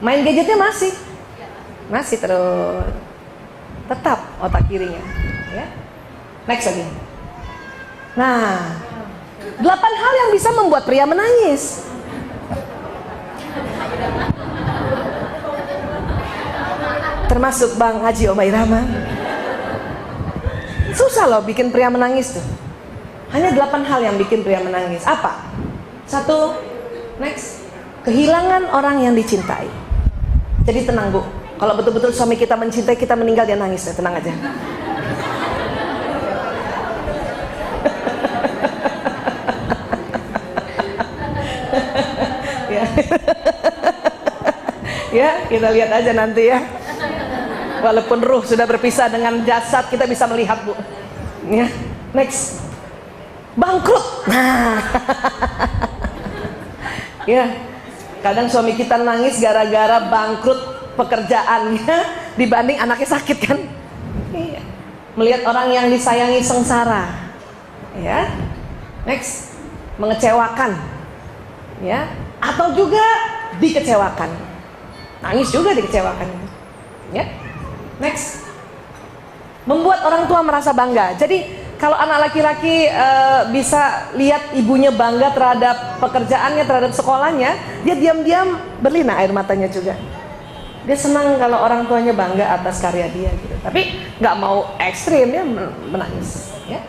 Main gadgetnya masih terus, tetap otak kirinya, ya. Next lagi. Nah, 8 hal yang bisa membuat pria menangis. Termasuk Bang Haji Omai Rama. Susah loh bikin pria menangis tuh. Hanya 8 hal yang bikin pria menangis. Apa? 1, next, kehilangan orang yang dicintai. Jadi tenang Bu, kalau betul-betul suami kita mencintai, kita meninggal, dia nangis ya, tenang aja. Ya. Ya, kita lihat aja nanti ya. Walaupun ruh sudah berpisah dengan jasad, kita bisa melihat Bu. Ya, next, bangkrut. Nah, ya, kadang suami kita nangis gara-gara bangkrut pekerjaannya dibanding anaknya sakit kan. Iya. Melihat orang yang disayangi sengsara. Ya, next, mengecewakan. Ya, atau juga dikecewakan. Nangis juga dikecewakan. Ya. Next, membuat orang tua merasa bangga. Jadi kalau anak laki-laki bisa lihat ibunya bangga terhadap pekerjaannya, terhadap sekolahnya, dia diam-diam berlinang air matanya juga. Dia senang kalau orang tuanya bangga atas karya dia gitu. Tapi nggak mau ekstrim, dia menangis. Ya.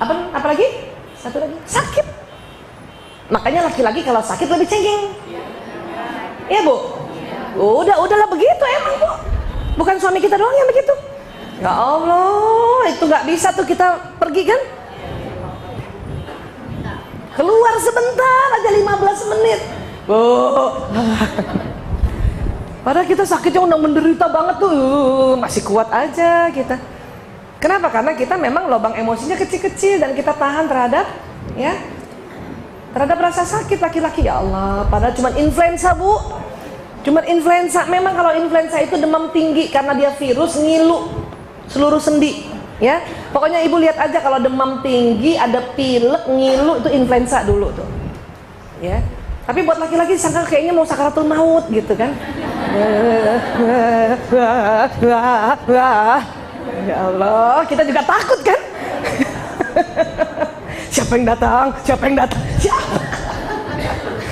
Apa lagi? Satu lagi, sakit. Makanya laki-laki kalau sakit lebih cengeng. Iya Bu. Udahlah begitu emang Bu. Bukan suami kita doang yang begitu. Ya Allah, itu nggak bisa tuh kita pergi kan? Keluar sebentar aja 15 menit. Padahal kita sakitnya udah menderita banget tuh, masih kuat aja kita. Kenapa? Karena kita memang lubang emosinya kecil-kecil dan kita tahan terhadap rasa sakit laki-laki. Ya Allah, padahal cuma influenza Bu. Cuma influenza. Memang kalau influenza itu demam tinggi karena dia virus, ngilu seluruh sendi, ya. Pokoknya ibu lihat aja kalau demam tinggi, ada pilek, ngilu, itu influenza dulu tuh, ya. Tapi buat laki-laki sangka kayaknya mau sakaratul maut gitu kan. Ya Allah, kita juga takut kan. Siapa yang datang? Siapa?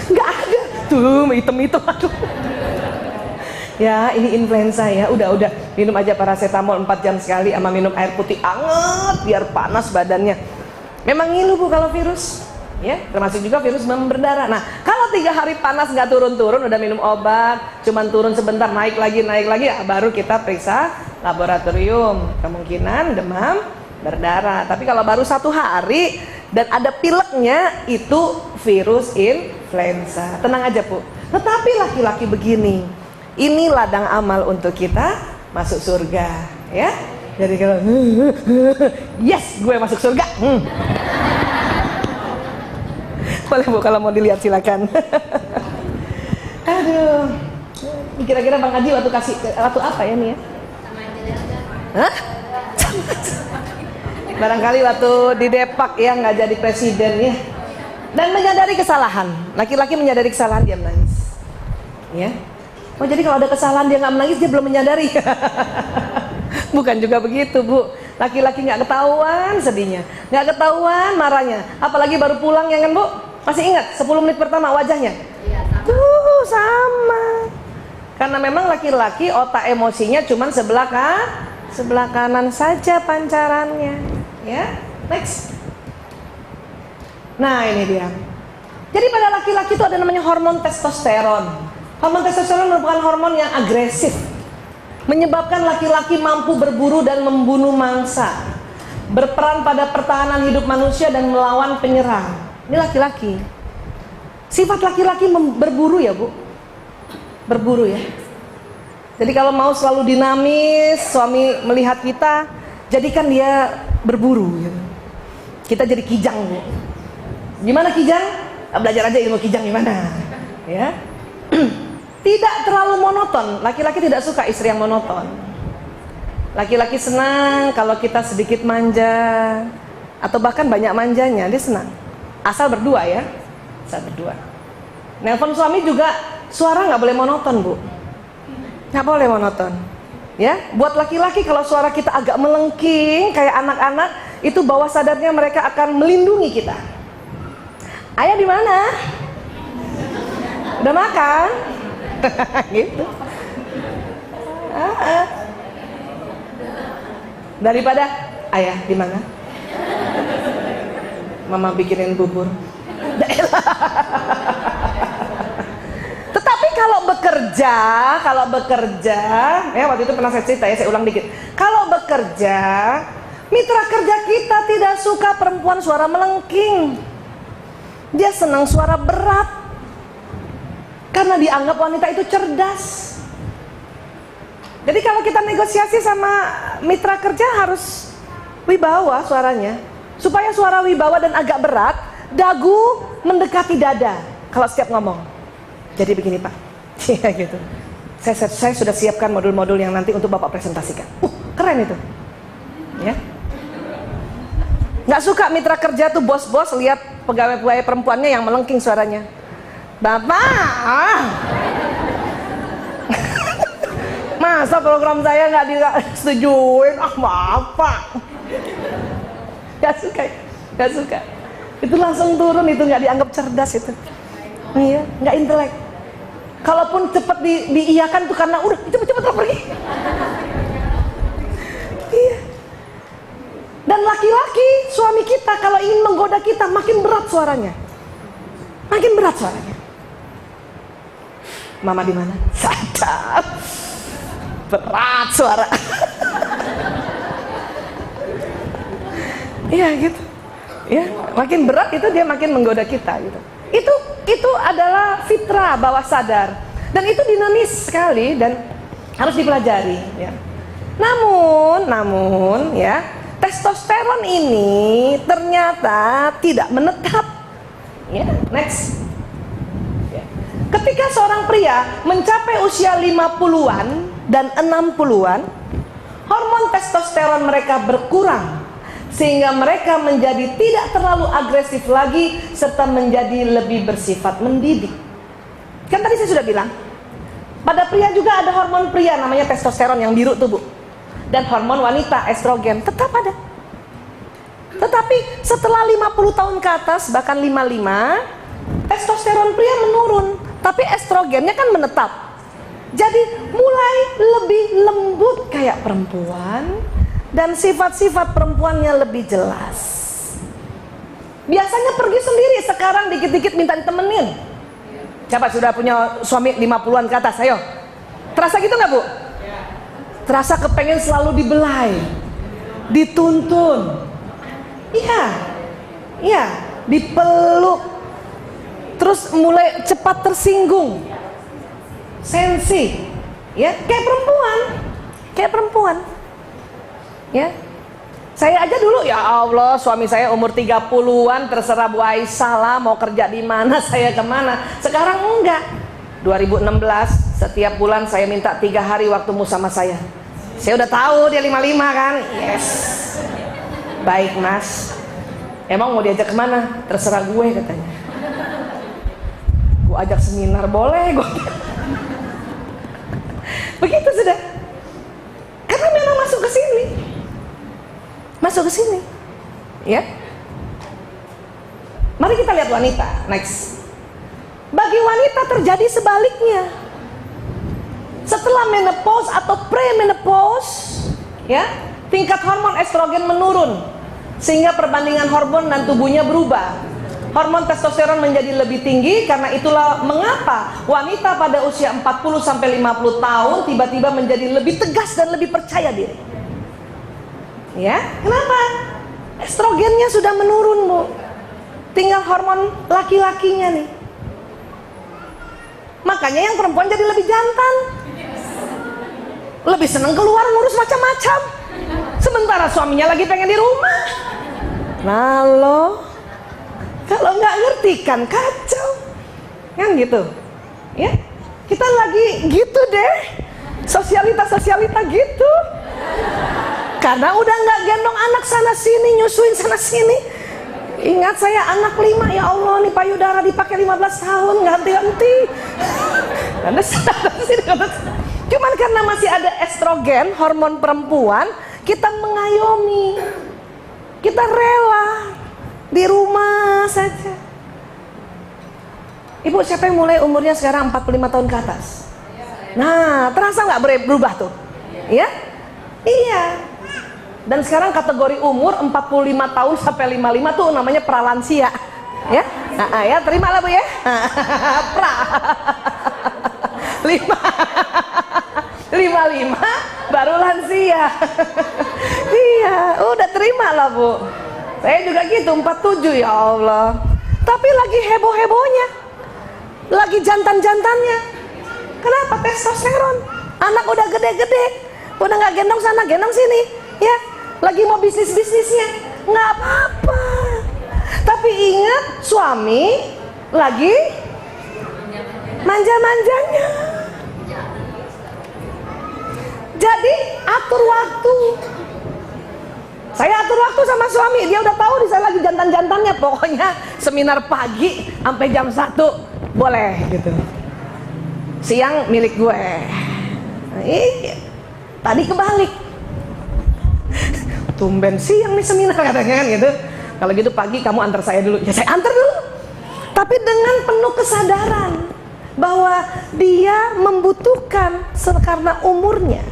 Nggak ada tuh, hitam-hitam, aduh. Ya, ini influenza ya. Udah minum aja paracetamol 4 jam sekali, sama minum air putih anget biar panas badannya. Memang ngilu Bu kalau virus, ya. Termasuk juga virus demam berdarah. Nah, kalau 3 hari panas nggak turun-turun, udah minum obat, cuman turun sebentar, naik lagi ya, baru kita periksa laboratorium. Kemungkinan demam berdarah. Tapi kalau baru 1 hari dan ada pileknya, itu virus influenza. Tenang aja Bu. Tetapi laki-laki begini, ini ladang amal untuk kita masuk surga, ya. Jadi kalau yes, gue masuk surga. Boleh Bu, kalau mau dilihat silakan. Aduh, kira-kira Bang Haji waktu apa ya nih ya? Hah? Barangkali waktu di Depak ya, nggak jadi presiden ya. Dan menyadari kesalahan. Laki-laki menyadari kesalahan, dia menangis, ya. Oh, jadi kalau ada kesalahan dia nggak menangis, dia belum menyadari. Bukan juga begitu Bu. Laki-laki nggak ketahuan sedihnya, nggak ketahuan marahnya, apalagi baru pulang ya kan Bu. Masih ingat 10 menit pertama wajahnya? Iya, sama. Tuh sama. Karena memang laki-laki otak emosinya cuma sebelah kanan saja pancarannya, ya. Next. Nah, ini dia. Jadi pada laki-laki itu ada namanya hormon testosteron. Hormon testosteron merupakan hormon yang agresif, menyebabkan laki-laki mampu berburu dan membunuh mangsa, berperan pada pertahanan hidup manusia dan melawan penyerang. Ini laki-laki. Sifat laki-laki berburu ya Bu, berburu ya. Jadi kalau mau selalu dinamis, suami melihat kita, jadikan dia berburu ya. Kita jadi kijang Bu. Gimana kijang? Belajar aja ilmu kijang gimana, ya. Tidak terlalu monoton. Laki-laki tidak suka istri yang monoton. Laki-laki senang kalau kita sedikit manja, atau bahkan banyak manjanya, dia senang. Asal berdua ya, asal berdua. Nelpon suami juga suara nggak boleh monoton, Bu. Nggak boleh monoton. Ya, buat laki-laki kalau suara kita agak melengking kayak anak-anak, itu bawah sadarnya mereka akan melindungi kita. Ayah di mana? Udah makan? Gitu. Daripada ayah di mana? Mama bikinin bubur. Tetapi kalau bekerja, ya waktu itu pernah saya cerita ya, saya ulang dikit. Kalau bekerja, mitra kerja kita tidak suka perempuan suara melengking. Dia senang suara berat, karena dianggap wanita itu cerdas. Jadi kalau kita negosiasi sama mitra kerja harus wibawa suaranya, supaya suara wibawa dan agak berat, dagu mendekati dada kalau setiap ngomong. Jadi begini Pak, ya gitu. Saya sudah siapkan modul-modul yang nanti untuk Bapak presentasikan. Keren itu, ya. Nggak suka mitra kerja tuh bos-bos lihat pegawai-pegawai perempuannya yang melengking suaranya. Bapak, masa program saya nggak disetujuin? Maaf Pak. Nggak suka. Itu langsung turun, itu nggak dianggap cerdas itu. Iya, nggak intelek. Kalaupun cepat diiyakan tuh karena udah cepet-cepet pergi. Iya. Dan laki-laki suami kita kalau ingin menggoda kita makin berat suaranya. Makin berat suaranya. Mama di mana? Sadar. Berat suara. Iya gitu. Ya, makin berat itu dia makin menggoda kita gitu. Itu adalah fitrah bawah sadar. Dan itu dinamis sekali dan harus dipelajari ya. Namun ya, testosteron ini ternyata tidak menetap. Ya, next. Ya. Ketika seorang pria mencapai usia 50-an dan 60-an, hormon testosteron mereka berkurang sehingga mereka menjadi tidak terlalu agresif lagi serta menjadi lebih bersifat mendidik. Kan tadi saya sudah bilang, pada pria juga ada hormon pria namanya testosteron yang biru tuh Bu. Dan hormon wanita estrogen tetap ada. Tetapi setelah 50 tahun ke atas, bahkan 55, testosteron pria menurun, tapi estrogennya kan menetap. Jadi mulai lebih lembut kayak perempuan, dan sifat-sifat perempuannya lebih jelas. Biasanya pergi sendiri, sekarang dikit-dikit minta ditemenin. Siapa sudah punya suami 50-an ke atas? Ayo. Terasa gitu nggak Bu? Terasa kepengen selalu dibelai, dituntun. Iya, dipeluk. Terus mulai cepat tersinggung. Sensi. Ya, kayak perempuan. Ya. Saya aja dulu, ya Allah, suami saya umur 30-an, terserah Bu Aisyah lah mau kerja di mana, saya kemana. Sekarang enggak. 2016 setiap bulan saya minta 3 hari waktumu sama saya. Saya udah tahu dia 55 kan. Yes. Baik Mas. Emang mau diajak kemana? Terserah gue katanya. Gue ajak seminar boleh gue. Begitu sudah. Karena memang masuk ke sini, ya. Mari kita lihat wanita. Next. Bagi wanita terjadi sebaliknya. Setelah menopause atau premenopause, ya, tingkat hormon estrogen menurun, sehingga perbandingan hormon dan tubuhnya berubah. Hormon testosteron menjadi lebih tinggi. Karena itulah mengapa wanita pada usia 40-50 tahun tiba-tiba menjadi lebih tegas dan lebih percaya diri. Ya, kenapa? Estrogennya sudah menurun Bu. Tinggal hormon laki-lakinya nih. Makanya yang perempuan jadi lebih jantan, lebih seneng keluar ngurus macam-macam, sementara suaminya lagi pengen di rumah. Nah lo, kalau nggak ngerti kan kacau, kan gitu. Ya, kita lagi gitu deh, sosialita gitu. Karena udah nggak gendong anak sana sini, nyusuin sana sini. Ingat saya anak 5, ya Allah nih payudara dipakai 15 tahun ganti-ganti. Cuman karena masih ada estrogen, hormon perempuan, kita mengayomi, kita rela di rumah saja. Ibu, siapa yang mulai umurnya sekarang 45 tahun ke atas? Nah, terasa nggak berubah tuh? Ya? Iya. Dan sekarang kategori umur 45 tahun sampai 55 tuh namanya pralansia. Ya? Nah, ya, terima lah Bu ya. Pra. 55 baru lansia. Iya, udah terima lah Bu. Saya juga gitu, 47 ya Allah. Tapi lagi heboh-hebohnya, lagi jantan-jantannya. Kenapa? Testosteron. Anak udah gede-gede, udah nggak gendong sana, gendong sini, ya. Lagi mau bisnis-bisnisnya, nggak apa-apa. Tapi ingat, suami lagi manja-manjanya. Jadi atur waktu. Saya atur waktu sama suami, dia udah tahu saya lagi jantan-jantannya. Pokoknya seminar pagi sampai jam 1 boleh gitu. Siang milik gue. Nah, iya. Tadi kebalik. Tumben siang nih seminar katanya kan gitu. Kalau gitu pagi kamu antar saya dulu. Ya saya antar dulu. Tapi dengan penuh kesadaran bahwa dia membutuhkan karena umurnya.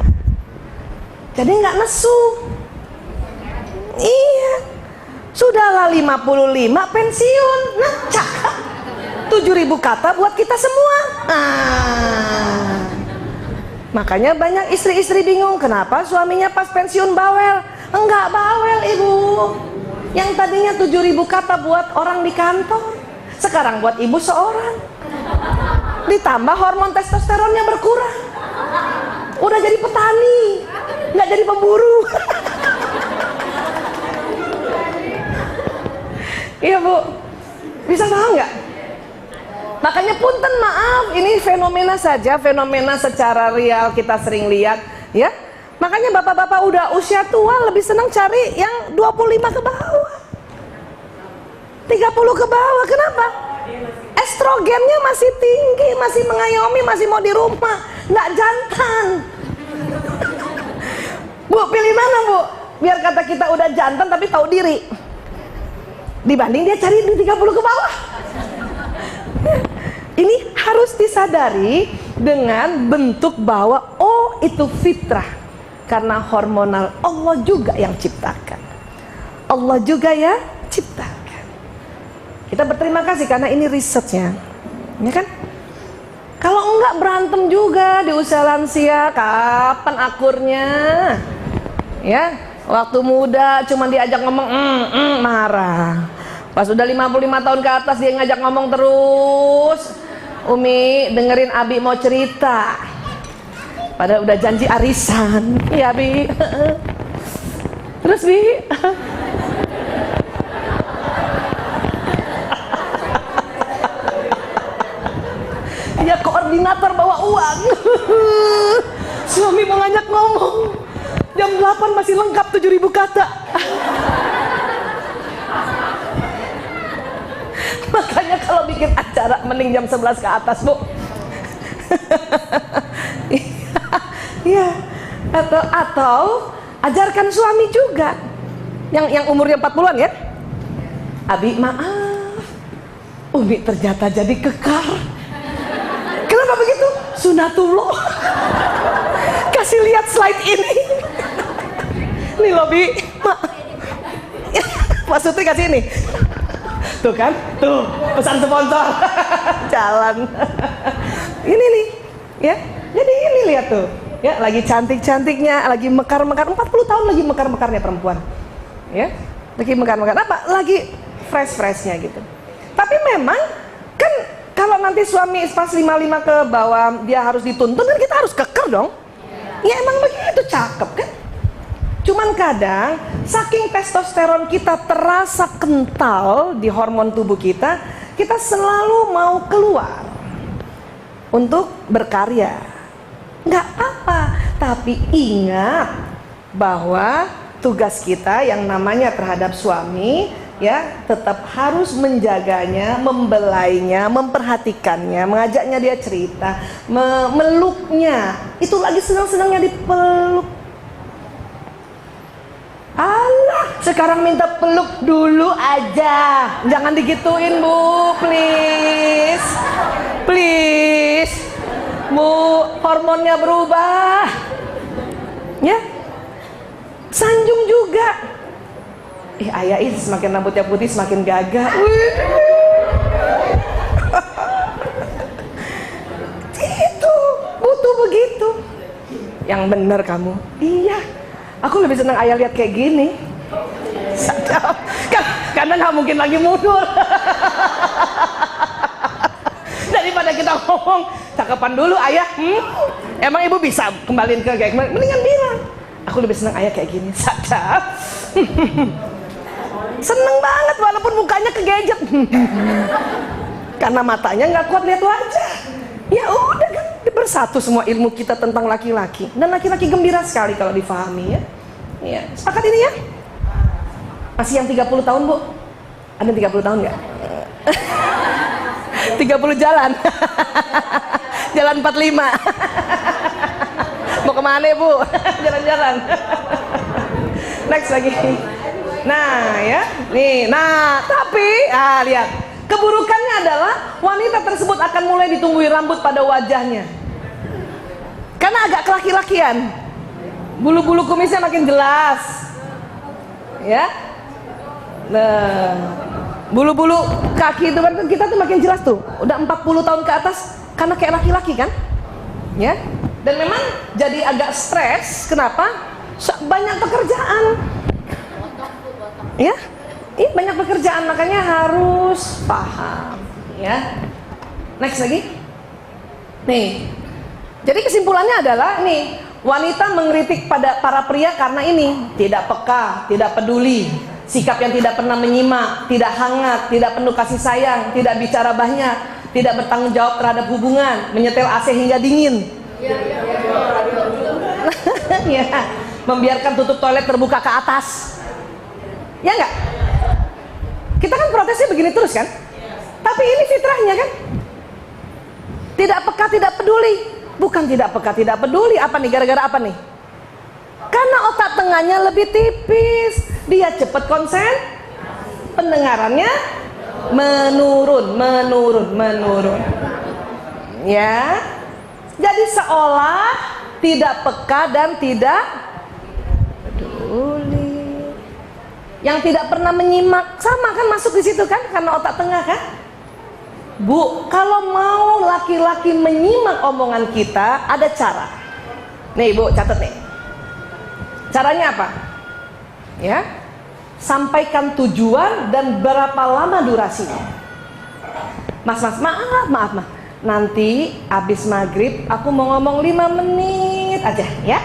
Jadi nggak nesu. Iya. Sudahlah 55 pensiun. Nah, cakep. 7.000 kata buat kita semua. Makanya banyak istri-istri bingung kenapa suaminya pas pensiun bawel. Enggak bawel ibu. Yang tadinya 7.000 kata buat orang di kantor, sekarang buat ibu seorang. Ditambah hormon testosteronnya berkurang. Udah jadi petani, nggak jadi pemburu. Iya Bu, bisa paham nggak? Makanya punten maaf, ini fenomena saja, fenomena secara real kita sering lihat, ya. Makanya bapak-bapak udah usia tua lebih senang cari yang 25 ke bawah, 30 ke bawah. Kenapa? Estrogennya masih tinggi, masih mengayomi, masih mau di rumah, nggak jantan. Bu, pilih mana Bu? Biar kata kita udah jantan tapi tahu diri, dibanding dia cari di 30 ke bawah. Ini harus disadari dengan bentuk bahwa oh itu fitrah, karena hormonal Allah juga yang ciptakan, Allah juga ya ciptakan. Kita berterima kasih karena ini risetnya, ya kan? Kalau enggak berantem juga di usia lansia, kapan akurnya? Ya, waktu muda cuma diajak ngomong marah. Pas udah 55 tahun ke atas dia ngajak ngomong terus. Umi dengerin Abi mau cerita, padahal udah janji arisan. Iya Bi. Terus Bi, ya koordinator bawa uang. Suami mau ngajak ngomong, jam 8 masih lengkap 7.000 kata. Makanya kalau bikin acara mending jam 11 ke atas Bu. Iya. Atau ajarkan suami juga yang umurnya 40-an ya. Abi maaf, Umi ternyata jadi kekar. Kenapa begitu? Sunatullah. Kasih lihat slide ini. Nih loh Bi, Pak Sutri kasih ini. Tuh kan, tuh pesan sponsor. Jalan. Ini nih, ya. Jadi ini lihat tuh, ya lagi cantik-cantiknya, lagi mekar-mekar. 40 tahun lagi mekar-mekarnya perempuan, ya. Lagi mekar-mekar apa? Lagi fresh-freshnya gitu. Tapi memang kan kalau nanti suami pas 55 ke bawah dia harus dituntun, kan kita harus keker dong. Ya emang begitu, cakep kan. Cuman kadang saking testosteron kita terasa kental di hormon tubuh kita, kita selalu mau keluar. untuk berkarya. Nggak apa-apa, tapi ingat bahwa tugas kita yang namanya terhadap suami, ya, tetap harus menjaganya, membelainya, memperhatikannya, mengajaknya dia cerita, meluknya. Itu lagi senang-senangnya dipeluk. Allah, sekarang minta peluk dulu aja. Jangan digituin, Bu, please. Please. Bu, hormonnya berubah. Ya. Sanjung juga. Ayah ini semakin rambutnya putih semakin gagah. Itu butuh begitu. Yang benar kamu. Iya. Aku lebih senang ayah lihat kayak gini. Sadap. Karena nggak mungkin lagi mundur. Daripada kita ngomong cakapan dulu ayah. Emang ibu bisa kembaliin ke kayak kemarin? Mendingan bilang. Aku lebih senang ayah kayak gini. Sadap. Seneng banget walaupun mukanya kegejet. Karena matanya nggak kuat lihat wajah. Ya udah kan, bersatu semua ilmu kita tentang laki-laki. Dan laki-laki gembira sekali kalau difahami, ya. Ya, sepakat ini ya? Masih yang 30 tahun, Bu? Ada 30 tahun nggak? 30 jalan. Jalan 45. Mau kemana, Bu? Jalan-jalan. Next lagi. Nah, ya, nih, nah, tapi, lihat, keburukannya adalah wanita tersebut akan mulai ditumbuhi rambut pada wajahnya, karena agak kelaki-lakian, bulu-bulu kumisnya makin jelas, ya, nah, bulu-bulu kaki itu kan kita tuh makin jelas tuh, udah 40 tahun ke atas, karena kayak laki-laki kan, ya, dan memang jadi agak stres, kenapa? Banyak pekerjaan. Ya, ini banyak pekerjaan, makanya harus paham, ya. Next lagi. Nih. Jadi kesimpulannya adalah nih, wanita mengkritik pada para pria karena ini, tidak peka, tidak peduli, sikap yang tidak pernah menyimak, tidak hangat, tidak penuh kasih sayang, tidak bicara banyak, tidak bertanggung jawab terhadap hubungan, menyetel AC hingga dingin. Ya, membiarkan tutup toilet terbuka ke atas. Ya enggak? Kita kan protesnya begini terus kan? Tapi ini fitrahnya kan? Tidak peka, tidak peduli. Bukan tidak peka, tidak peduli. Apa nih? Gara-gara apa nih? Karena otak tengahnya lebih tipis. Dia cepat konsen. Pendengarannya menurun. Ya. Jadi seolah tidak peka dan tidak peduli. Yang tidak pernah menyimak, sama kan masuk di situ kan, karena otak tengah kan. Bu, kalau mau laki-laki menyimak omongan kita, ada cara. Nih Bu, catat nih. Caranya apa? Ya, sampaikan tujuan dan berapa lama durasinya. Mas, maaf. Nanti habis maghrib aku mau ngomong 5 menit aja, ya.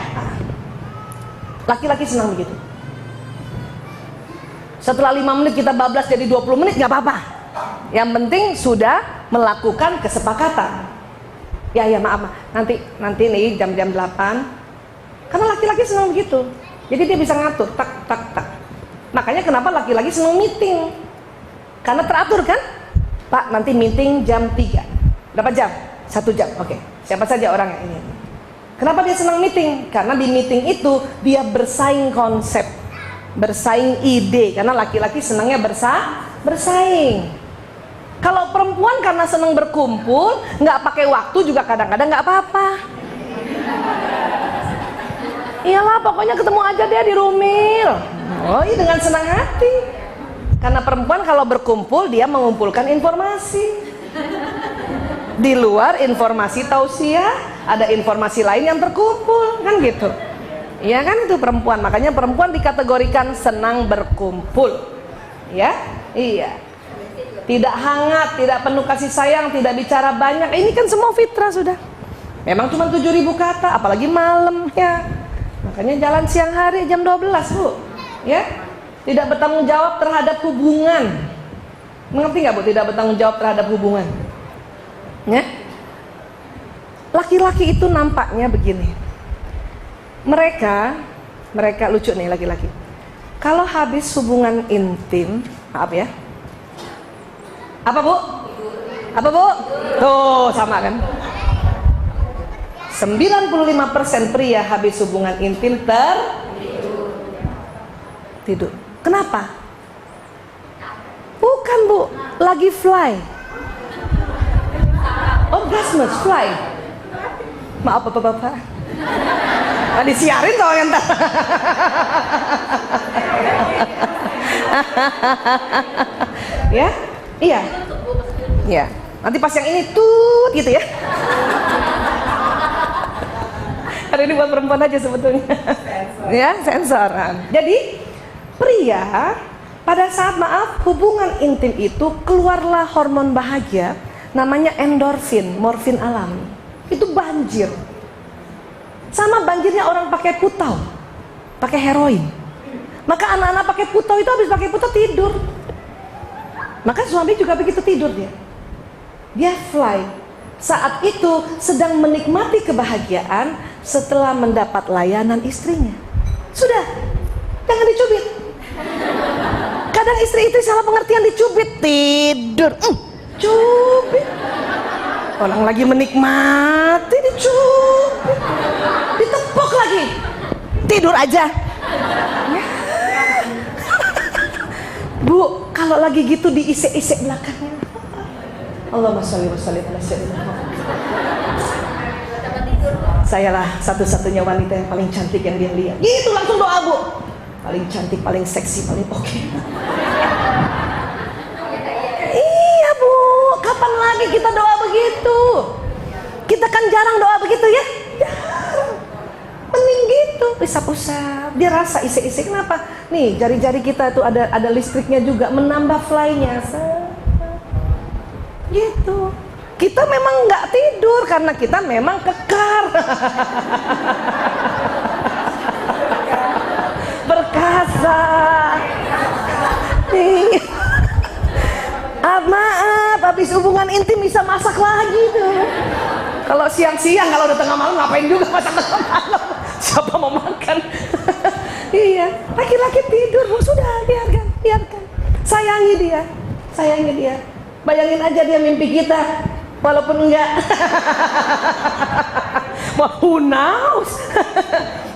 Laki-laki senang begitu. Setelah 5 menit kita bablas jadi 20 menit, gak apa-apa. Yang penting sudah melakukan kesepakatan. Ya maaf. Nanti nih jam 8. Karena laki-laki senang begitu. Jadi dia bisa ngatur, tak. Makanya kenapa laki-laki senang meeting. Karena teratur kan? Pak, nanti meeting jam 3. Berapa jam? 1 jam, oke. Siapa saja orangnya ini. Kenapa dia senang meeting? Karena di meeting itu dia bersaing konsep, bersaing ide, karena laki-laki senangnya bersaing. Kalau perempuan karena senang berkumpul, nggak pakai waktu juga kadang-kadang nggak apa-apa. Iyalah, pokoknya ketemu aja dia di Rumil. Oh iya, dengan senang hati. Karena perempuan kalau berkumpul dia mengumpulkan informasi. Di luar informasi tausiah, ada informasi lain yang terkumpul, kan gitu. Iya kan, itu perempuan. Makanya perempuan dikategorikan senang berkumpul. Ya, iya. Tidak hangat, tidak penuh kasih sayang, tidak bicara banyak. Ini kan semua fitrah sudah. Memang cuma 7.000 kata, apalagi malam ya. Makanya jalan siang hari jam 12, Bu. Ya. Tidak bertanggung jawab terhadap hubungan. Mengerti nggak, Bu? Tidak bertanggung jawab terhadap hubungan. Ya. Laki-laki itu nampaknya begini. Mereka lucu nih laki-laki. Kalau habis hubungan intim, maaf ya. Apa Bu? Apa Bu? Tuh sama kan? 95% pria habis hubungan intim tidur. Kenapa? Bukan Bu, lagi fly. Orgasmus, fly. Maaf Bapak-bapak. Nah, disiarin soalnya ntar. Ya? Iya. Iya. Nanti pas yang ini tut gitu ya. Karena ini buat perempuan aja sebetulnya. Ya, sensoran. Jadi pria pada saat hubungan intim itu keluarlah hormon bahagia namanya endorfin, morfin alami. Itu banjir. Sama banjirnya orang pakai putau, pakai heroin. Maka anak-anak pakai putau itu habis pakai putau tidur. Maka suami juga begitu tidur dia fly. Saat itu sedang menikmati kebahagiaan setelah mendapat layanan istrinya. Sudah, jangan dicubit. Kadang istri salah pengertian dicubit, tidur. Cubit. Orang lagi menikmati dicubit. Ditepuk lagi. Tidur aja. Ya. Bu, kalau lagi gitu diisek-isek belakangnya. Allahumma sholli wa sallim ala sayyidina Muhammad. Sayalah satu-satunya wanita yang paling cantik yang dia lihat. Gitu langsung doa Bu. Paling cantik, paling seksi, paling oke. Iya Bu, kapan lagi kita doa begitu? Kita kan jarang doa begitu ya. Jarang. Mending gitu, usap-usap. Dia rasa isek-isek. Kenapa? Nih jari-jari kita tuh ada listriknya juga, menambah fly-nya. Gitu. Kita memang nggak tidur karena kita memang kekar. Berkasa. Maaf, habis hubungan intim bisa masak lagi tuh. Kalau siang-siang, kalau udah tengah malam ngapain juga masak tengah malam? Siapa mau makan? Iya, laki-laki tidur, Bu, sudah biarkan. Sayangi dia. Bayangin aja dia mimpi kita, walaupun enggak. Who knows?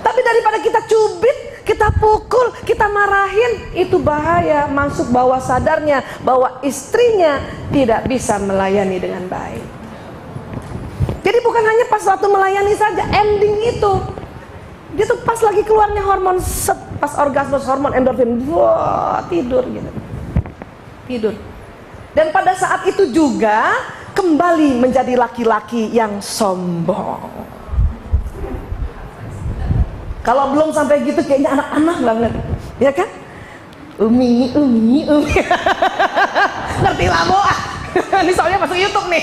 Tapi daripada kita cubit, kita pukul, kita marahin, itu bahaya. Masuk bawah sadarnya bahwa istrinya tidak bisa melayani dengan baik. Jadi bukan hanya pas waktu melayani saja, ending itu dia tuh pas lagi keluarnya hormon pas orgasmus, hormon endorfin, wah, tidur gitu. Tidur. Dan pada saat itu juga kembali menjadi laki-laki yang sombong. Kalau belum sampai gitu kayaknya anak-anak banget, ya kan? Umi. Ngerti lah Bu. Ini soalnya masuk YouTube nih.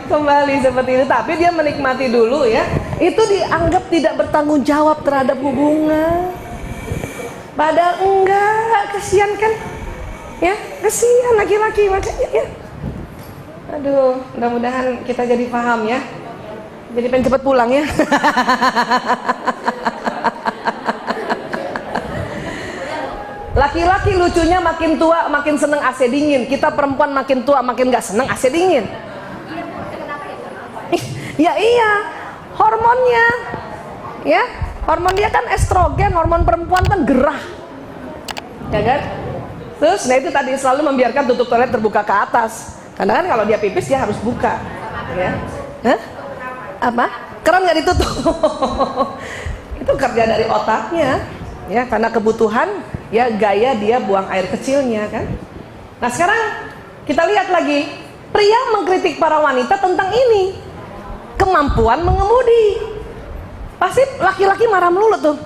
Kembali seperti itu. Tapi dia menikmati dulu ya. Itu dianggap tidak bertanggung jawab terhadap hubungan. Padahal enggak, kesian kan? Ya, kesian laki-laki makanya ya. Aduh, mudah-mudahan kita jadi paham ya. Jadi pengen cepet pulang ya. Laki-laki lucunya makin tua makin seneng AC dingin. Kita perempuan makin tua makin gak seneng AC dingin. Ya iya, hormonnya. Ya, hormon dia kan estrogen, hormon perempuan kan gerah. Ya kan? Terus, nah itu tadi selalu membiarkan tutup toilet terbuka ke atas. Karena kan kalau dia pipis dia harus buka. Ya. Hah? Apa? Keran nggak ditutup. Itu kerja dari otaknya. Ya, karena kebutuhan, ya gaya dia buang air kecilnya kan. Nah sekarang kita lihat lagi, pria mengkritik para wanita tentang ini, kemampuan mengemudi. Pasti laki-laki marah melulu tuh.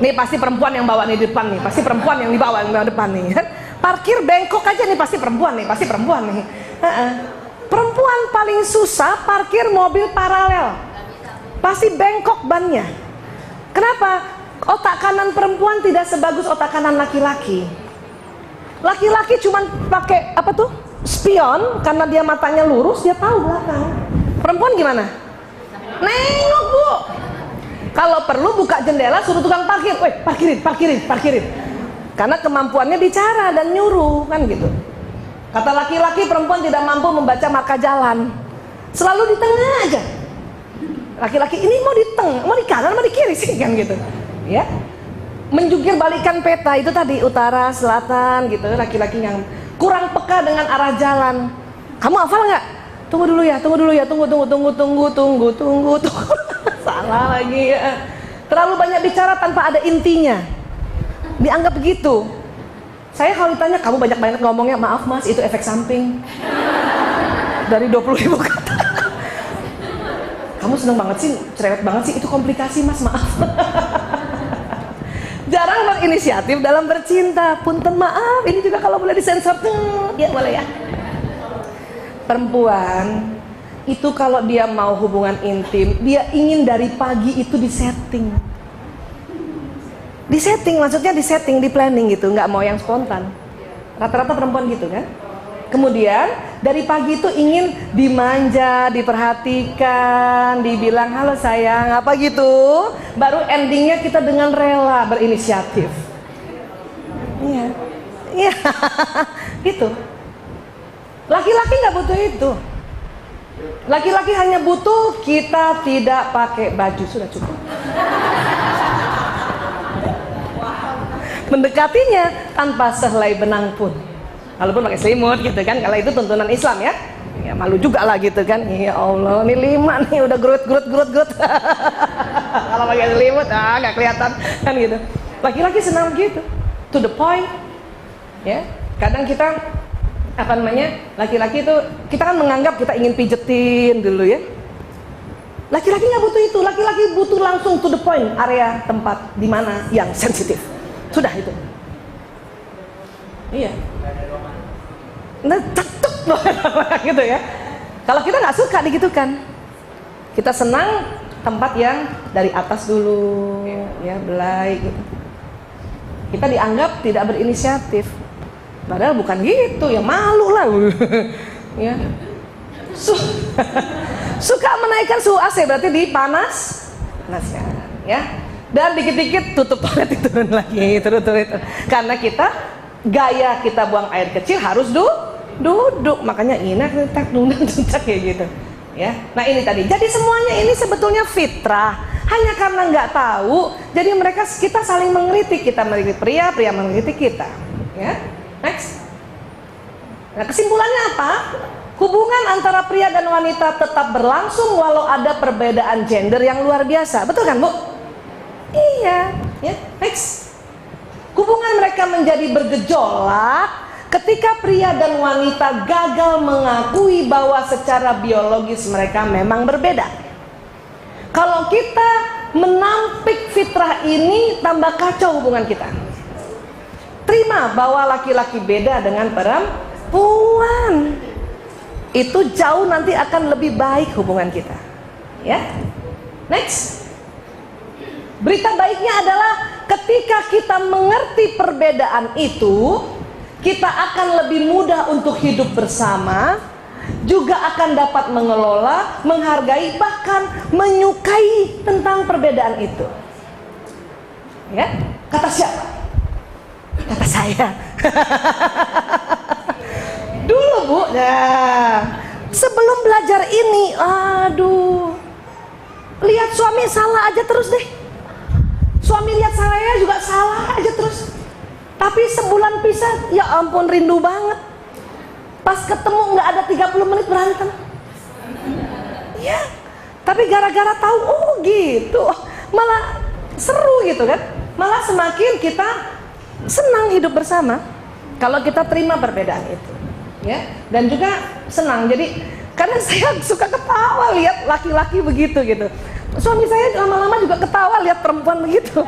Nih pasti perempuan yang bawa nih di depan nih, pasti perempuan yang dibawa yang depan nih. Parkir bengkok aja nih pasti perempuan nih, Perempuan paling susah parkir mobil paralel, pasti bengkok bannya. Kenapa? Otak kanan perempuan tidak sebagus otak kanan laki-laki. Laki-laki cuman pakai apa tuh? spion karena dia matanya lurus, dia tahu belakang. Perempuan gimana? Nengok, Bu. Kalau perlu buka jendela, suruh tukang parkir, weh parkirin. Karena kemampuannya bicara dan nyuruh, kan gitu. Kata laki-laki, perempuan tidak mampu membaca marka jalan, selalu di tengah aja. Laki-laki ini mau di tengah, mau di kanan, mau di kiri sih, kan gitu. Ya, menjungkir balikan peta itu tadi, utara, selatan, gitu. Laki-laki yang kurang peka dengan arah jalan. Kamu hafal nggak? Tunggu dulu ya, tunggu. Salah lagi ya. Terlalu banyak bicara tanpa ada intinya. Dianggap begitu. Saya kalau ditanya, kamu banyak ngomongnya, maaf mas, itu efek samping. Dari 20.000 kata. Kamu seneng banget sih, cerewet banget sih, itu komplikasi mas, maaf. Jarang berinisiatif dalam bercinta. Punten maaf, ini juga kalau boleh disensor. Ya boleh ya. Perempuan itu kalau dia mau hubungan intim, dia ingin dari pagi itu disetting. Disetting, maksudnya disetting, di planning gitu, nggak mau yang spontan. Rata-rata perempuan gitu kan. Kemudian dari pagi itu ingin dimanja, diperhatikan, dibilang halo sayang, apa gitu. Baru endingnya kita dengan rela berinisiatif. Iya, iya, gitu. Laki-laki nggak butuh itu. Laki-laki hanya butuh kita tidak pakai baju, sudah cukup. Mendekatinya tanpa sehelai benang pun, walaupun pakai selimut gitu kan, kalau itu tuntunan Islam ya. Ya malu juga lah gitu kan. Ya Allah, ini 5 nih udah gerut. Kalau pakai selimut nggak kelihatan kan gitu. Laki-laki senang gitu, to the point. Ya, kadang kita laki-laki itu kita kan menganggap kita ingin pijetin dulu ya. Laki-laki nggak butuh itu, laki-laki butuh langsung to the point, area tempat di mana yang sensitif. Sudah itu. Iya. Nah, cetuk gitu ya. Kalau kita nggak suka digitukan, kita senang tempat yang dari atas dulu, ya belai gitu. Kita dianggap tidak berinisiatif. Padahal bukan gitu, ya malu lah. Ya. Suka menaikkan suhu AC berarti dipanas, ya. Dan dikit-dikit tutup toilet turun lagi, turun. Karena gaya kita buang air kecil harus duduk, makanya inak tuntak kayak gitu. Ya, nah ini tadi. Jadi semuanya ini sebetulnya fitrah. Hanya karena nggak tahu, jadi kita saling mengkritik. Kita mengkritik pria mengkritik kita. Ya, next. Nah kesimpulannya apa? Hubungan antara pria dan wanita tetap berlangsung walau ada perbedaan gender yang luar biasa. Betul kan, Bu? Iya, ya. Next. Hubungan mereka menjadi bergejolak ketika pria dan wanita gagal mengakui bahwa secara biologis mereka memang berbeda. Kalau kita menampik fitrah ini, tambah kacau hubungan kita. Terima bahwa laki-laki beda dengan perempuan. Itu jauh nanti akan lebih baik hubungan kita. Ya. Next. Berita baiknya adalah ketika kita mengerti perbedaan itu, kita akan lebih mudah untuk hidup bersama, juga akan dapat mengelola, menghargai, bahkan menyukai tentang perbedaan itu. Ya, kata siapa? Kata saya. Dulu, Bu. Nah, sebelum belajar ini, lihat suami salah aja terus deh. Suami lihat saya juga salah aja terus. Tapi sebulan pisah, ya ampun rindu banget. Pas ketemu nggak ada 30 menit berantem. Ya, tapi gara-gara tahu, oh gitu, malah seru gitu kan. Malah semakin kita senang hidup bersama. Kalau kita terima perbedaan itu, ya. Dan juga senang. Jadi karena saya suka ketawa lihat laki-laki begitu gitu. Suami saya lama-lama juga ketawa lihat perempuan begitu.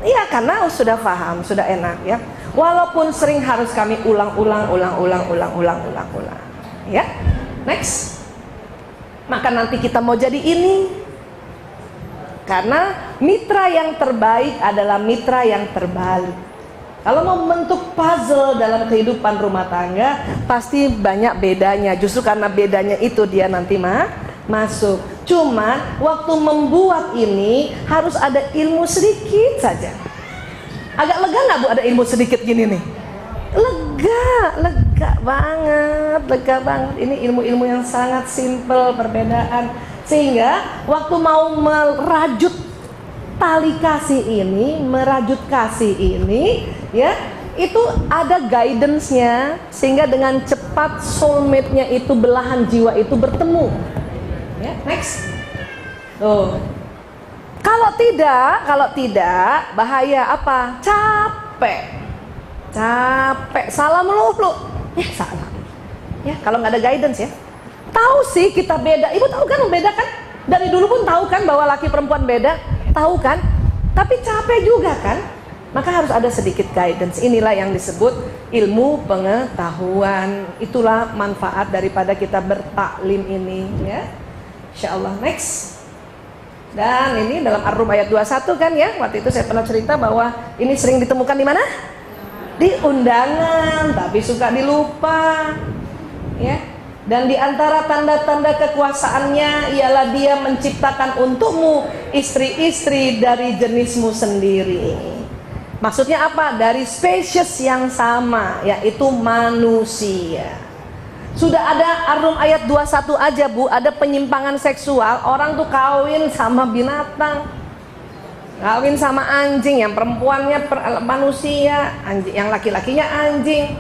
Iya, karena sudah paham, sudah enak ya. Walaupun sering harus kami ulang-ulang. Ya, next. Maka nanti kita mau jadi ini. Karena mitra yang terbaik adalah mitra yang terbalik. Kalau mau membentuk puzzle dalam kehidupan rumah tangga, pasti banyak bedanya. Justru karena bedanya itu dia nanti masuk. Cuman waktu membuat ini harus ada ilmu sedikit saja. Agak lega nggak Bu ada ilmu sedikit gini nih? Lega banget. Ini ilmu-ilmu yang sangat simple, perbedaan. Sehingga waktu mau merajut tali kasih ini, merajut kasih ini, ya, itu ada guidance-nya, sehingga dengan cepat soulmate-nya itu, belahan jiwa itu bertemu. Ya, next. Tuh. Kalau tidak, bahaya apa? Capek, salah melulu. Salah. Ya, kalau nggak ada guidance ya. Tahu sih kita beda. Ibu tahu kan membedakan? Dari dulu pun tahu kan bahwa laki perempuan beda, tahu kan? Tapi capek juga kan? Maka harus ada sedikit guidance. Inilah yang disebut ilmu pengetahuan. Itulah manfaat daripada kita bertaklim ini, ya. Insyaallah. Next. Dan ini dalam Ar-Rum ayat 21 kan ya. Waktu itu saya pernah cerita bahwa ini sering ditemukan di mana? Di undangan, tapi suka dilupa. Ya. Dan di antara tanda-tanda kekuasaannya ialah dia menciptakan untukmu istri-istri dari jenismu sendiri. Maksudnya apa? Dari spesies yang sama, yaitu manusia. Sudah ada Ar-Rum ayat 21 aja Bu, ada penyimpangan seksual, orang tuh kawin sama binatang, kawin sama anjing, yang perempuannya manusia, anjing, yang laki-lakinya anjing.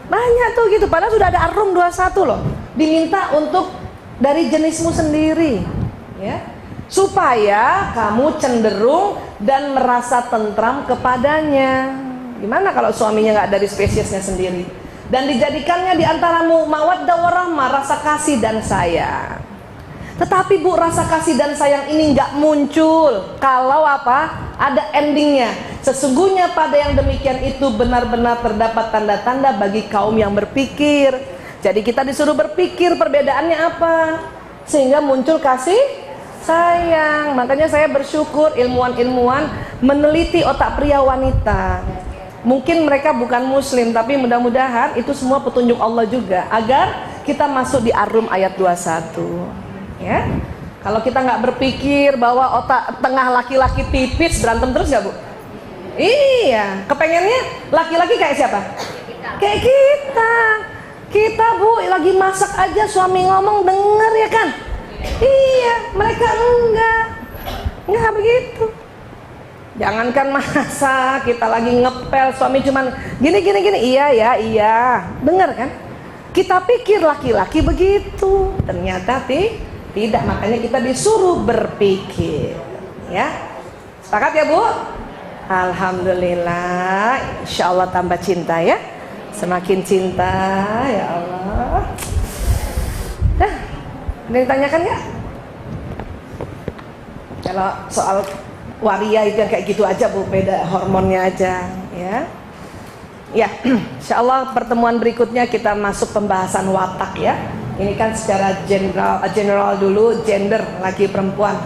Banyak tuh gitu, padahal sudah ada Ar-Rum 21 loh. Diminta untuk dari jenismu sendiri, ya, supaya kamu cenderung dan merasa tentram kepadanya. Gimana kalau suaminya nggak dari spesiesnya sendiri? Dan dijadikannya di antaramu mawaddah warahmah, rasa kasih dan sayang. Tetapi Bu, rasa kasih dan sayang ini nggak muncul kalau apa? Ada endingnya. Sesungguhnya pada yang demikian itu benar-benar terdapat tanda-tanda bagi kaum yang berpikir. Jadi kita disuruh berpikir perbedaannya apa, sehingga muncul kasih sayang. Makanya saya bersyukur ilmuwan-ilmuwan meneliti otak pria wanita. Mungkin mereka bukan muslim, tapi mudah-mudahan itu semua petunjuk Allah juga, agar kita masuk di Ar-Rum ayat 21. Ya, kalau kita nggak berpikir bahwa otak tengah laki-laki tipis, berantem terus nggak Bu? Iya, kepengennya laki-laki kayak siapa? Kayak kita. Kita Bu, lagi masak aja suami ngomong denger ya kan? Iya, mereka enggak begitu. Jangankan masak, kita lagi ngepel, suami cuman gini, iya, dengar kan? Kita pikir laki-laki begitu, ternyata tidak. Makanya kita disuruh berpikir, ya. Sepakat ya Bu? Alhamdulillah, insya Allah tambah cinta ya, semakin cinta ya Allah. Nah, ada yang ditanyakan nggak? Kalau soal waria itu yang kayak gitu aja Bu, beda hormonnya aja ya. Ya, insya Allah pertemuan berikutnya kita masuk pembahasan watak ya. Ini kan secara general dulu, gender laki perempuan.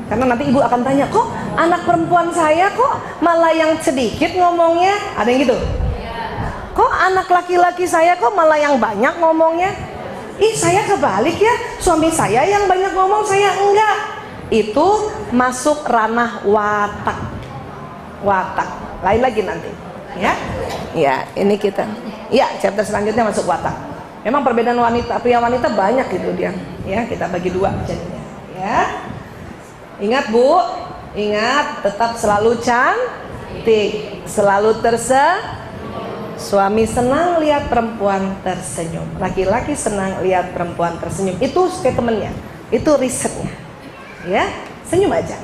Karena nanti ibu akan tanya, kok anak perempuan saya kok malah yang sedikit ngomongnya, ada yang gitu. Kok anak laki-laki saya kok malah yang banyak ngomongnya? Ih, saya kebalik ya, suami saya yang banyak ngomong, saya enggak. Itu masuk ranah watak. Lain lagi nanti ya. Ya, ini kita. Ya, chapter selanjutnya masuk watak. Memang perbedaan pria wanita banyak gitu dia. Ya, kita bagi dua jadinya. Ya. Ingat Bu, ingat tetap selalu cantik, selalu suami senang lihat perempuan tersenyum, laki-laki senang lihat perempuan tersenyum. Itu statementnya, itu risetnya. Ya, senyum aja.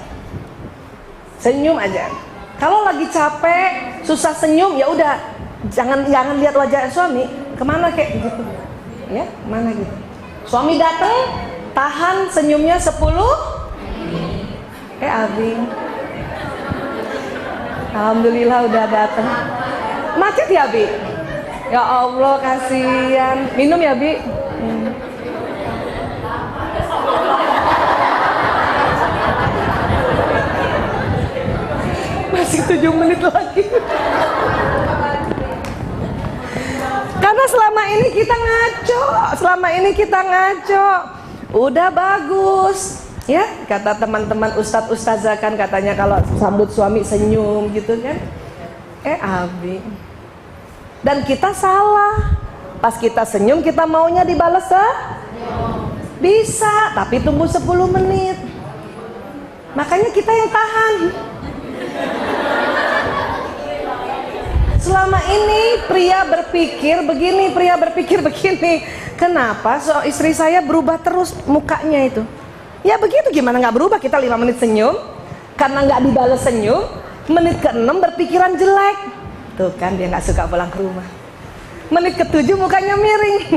Kalau lagi capek, susah senyum, ya udah, jangan lihat wajah suami. Kemana kayak gitu? Ya, kemana gitu? Suami datang, tahan senyumnya 10. Abi, alhamdulillah udah datang. Macet ya Abi? Ya Allah, kasihan. Minum ya Abi? Masih 7 menit lagi. selama ini kita ngaco, udah bagus ya, kata teman-teman ustadz ustazah kan katanya kalau sambut suami senyum gitu kan. Abi, dan kita salah. Pas kita senyum kita maunya dibalas bisa, tapi tunggu 10 menit. Makanya kita yang tahan. Selama ini pria berpikir begini, kenapa istri saya berubah terus mukanya itu? Ya begitu, gimana nggak berubah? Kita 5 menit senyum, karena nggak dibalas senyum, menit ke-6 berpikiran jelek. Tuh kan dia nggak suka pulang ke rumah. Menit ke-7 mukanya miring.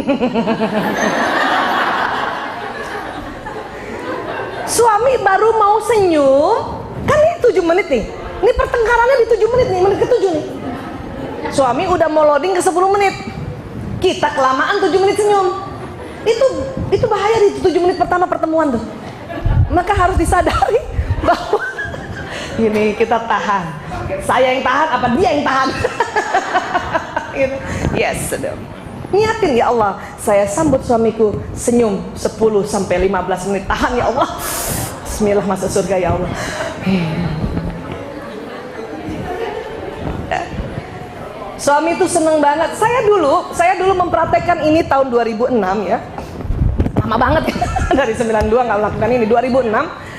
Suami baru mau senyum, kan ini 7 menit nih. Ini pertengkarannya di 7 menit nih, menit ke-7 nih. Suami udah mau loading ke 10 menit. Kita kelamaan 7 menit senyum. Itu bahaya di 7 menit pertama pertemuan tuh. Maka harus disadari bahwa ini kita tahan. Saya yang tahan apa dia yang tahan? Gitu. Yes, sudah. Niatin ya Allah, saya sambut suamiku senyum 10 sampai 15 menit. Tahan ya Allah. Bismillah, masuk surga ya Allah. Suami itu seneng banget. Saya dulu mempraktekkan ini tahun 2006 ya. Lama banget ya. Dari 92 nggak melakukan ini. 2006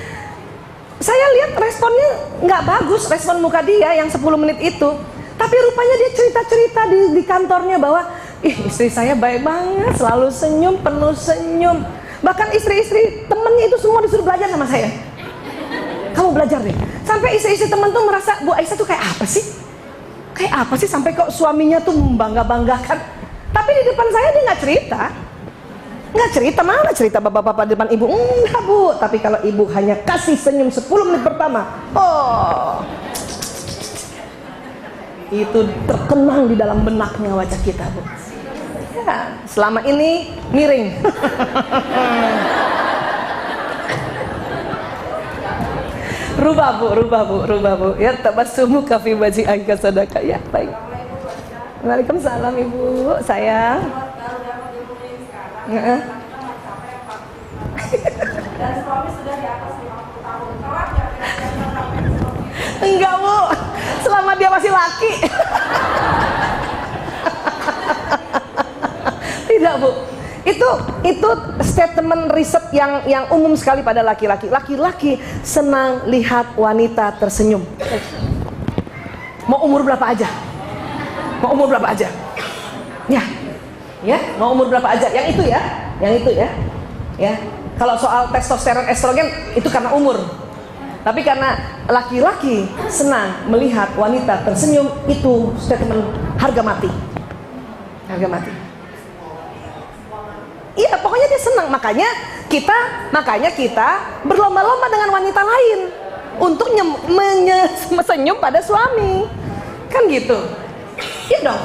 saya lihat responnya nggak bagus, respon muka dia yang 10 menit itu. Tapi rupanya dia cerita-cerita di kantornya bahwa istri saya baik banget, selalu senyum, penuh senyum. Bahkan istri-istri temennya itu semua disuruh belajar sama saya. Kamu belajar deh. Sampai istri-istri temen tuh merasa, Bu Aisyah tuh kayak apa sih? Kayak apa sih sampai kok suaminya tuh membangga-banggakan. Tapi di depan saya dia nggak cerita. Nggak cerita, mana cerita bapak-bapak di depan ibu. Enggak Bu, tapi kalau ibu hanya kasih senyum 10 menit pertama, itu terkenang di dalam benaknya wajah kita Bu. Ya, selama ini miring. Rubah bu. Ya, tabassumu kafi wajhi angka sadaka. Ya, baik. Waalaikumsalam Ibu, sayang. Enggak Bu, selama dia masih laki. Tidak Bu, itu statement riset yang umum sekali pada laki-laki. Laki-laki senang lihat wanita tersenyum. Mau umur berapa aja? Ya, mau umur berapa aja? Yang itu ya. Ya, kalau soal testosteron, estrogen itu karena umur. Tapi karena laki-laki senang melihat wanita tersenyum, itu statement harga mati. Iya, pokoknya dia senang. Makanya kita berlomba-lomba dengan wanita lain untuk senyum pada suami. Kan gitu. Iya dong.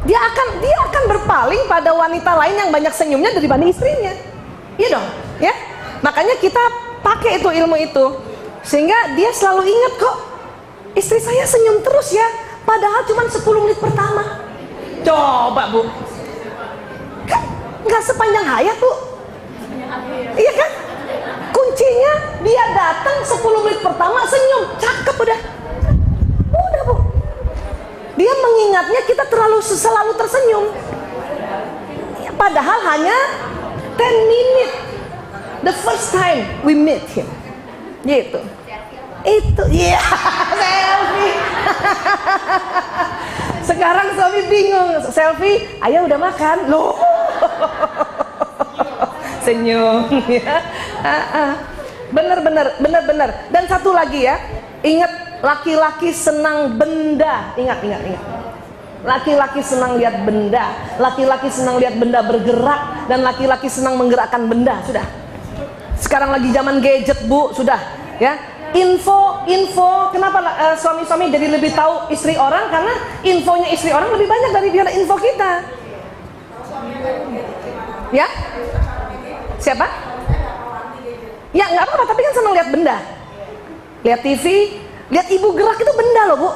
Dia akan berpaling pada wanita lain yang banyak senyumnya daripada istrinya. Iya dong, ya. Makanya kita pakai itu ilmu itu sehingga dia selalu ingat kok istri saya senyum terus ya, padahal cuma 10 menit pertama. Coba Bu, kan nggak sepanjang hayat Bu. Iya kan, kuncinya dia datang 10 menit pertama senyum, cakep udah Bu. Dia mengingatnya kita selalu tersenyum, padahal hanya 10 minutes the first time we meet him. Gitu. Itu ya, selfie. Sekarang suami bingung, selfie, ayah udah makan loh. Senyum ya. Bener. Dan satu lagi ya, ingat, laki-laki senang benda. Ingat. Laki-laki senang lihat benda, laki-laki senang lihat benda bergerak, dan laki-laki senang menggerakkan benda. Sudah. Sekarang lagi zaman gadget Bu, sudah ya. Info, kenapa suami-suami jadi lebih tahu istri orang? Karena infonya istri orang lebih banyak daripada info kita. Ya? Siapa? Ya nggak apa-apa, tapi kan senang lihat benda. Lihat TV, lihat ibu gerak itu benda loh Bu.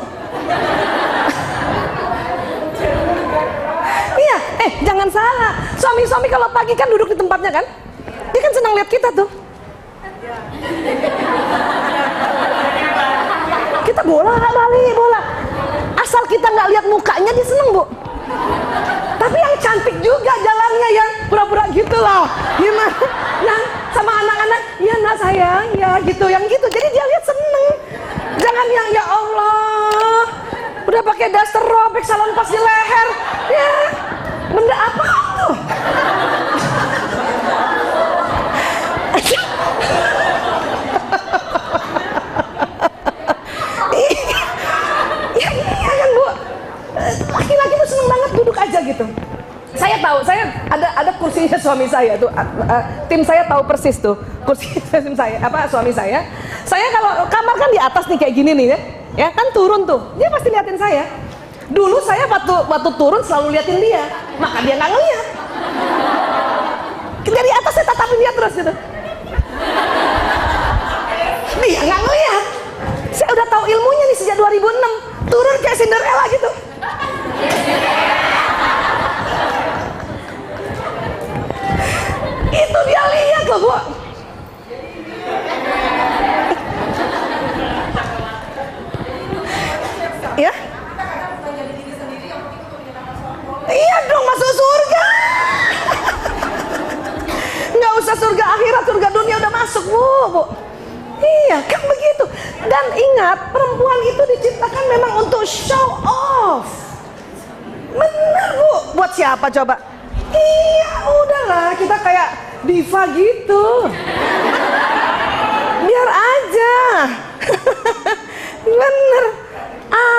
Iya, Jangan salah, suami-suami kalau pagi kan duduk di tempatnya kan, dia kan senang lihat kita tuh. Kita bola balik bola, asal kita nggak lihat mukanya dia seneng, Bu. Tapi yang cantik juga jalannya, yang pura-pura gitu loh, gimana? Yang sama anak-anak, ya nak sayang, ya gitu, yang gitu. Jadi dia lihat seneng. Jangan yang ya Allah, udah pakai daster robek salon pas di leher, ya benda apa tuh? Iya kan, Bu, laki-laki tuh seneng banget duduk aja gitu. Saya tahu, saya ada kursinya suami saya tuh, tim saya tahu persis tuh kursi tim saya, suami saya. Saya kalau kamar kan di atas nih kayak gini nih ya kan turun tuh, dia pasti liatin saya. Dulu saya waktu turun selalu liatin dia, maka dia nggak ngeliat. Dari atas saya tatapin dia terus gitu, dia nggak ngeliat. Saya udah tahu ilmunya nih sejak 2006, turun kayak Cinderella gitu. Itu dia lihat loh, Bu. Ya? Iya dong, masuk surga. Nggak usah surga akhirat, surga dunia udah masuk, Bu. Iya, kan begitu. Dan ingat, perempuan itu diciptakan memang untuk show off. Bener, Bu. Buat siapa coba? Iya, udahlah, kita kayak diva gitu. Biar aja. Bener.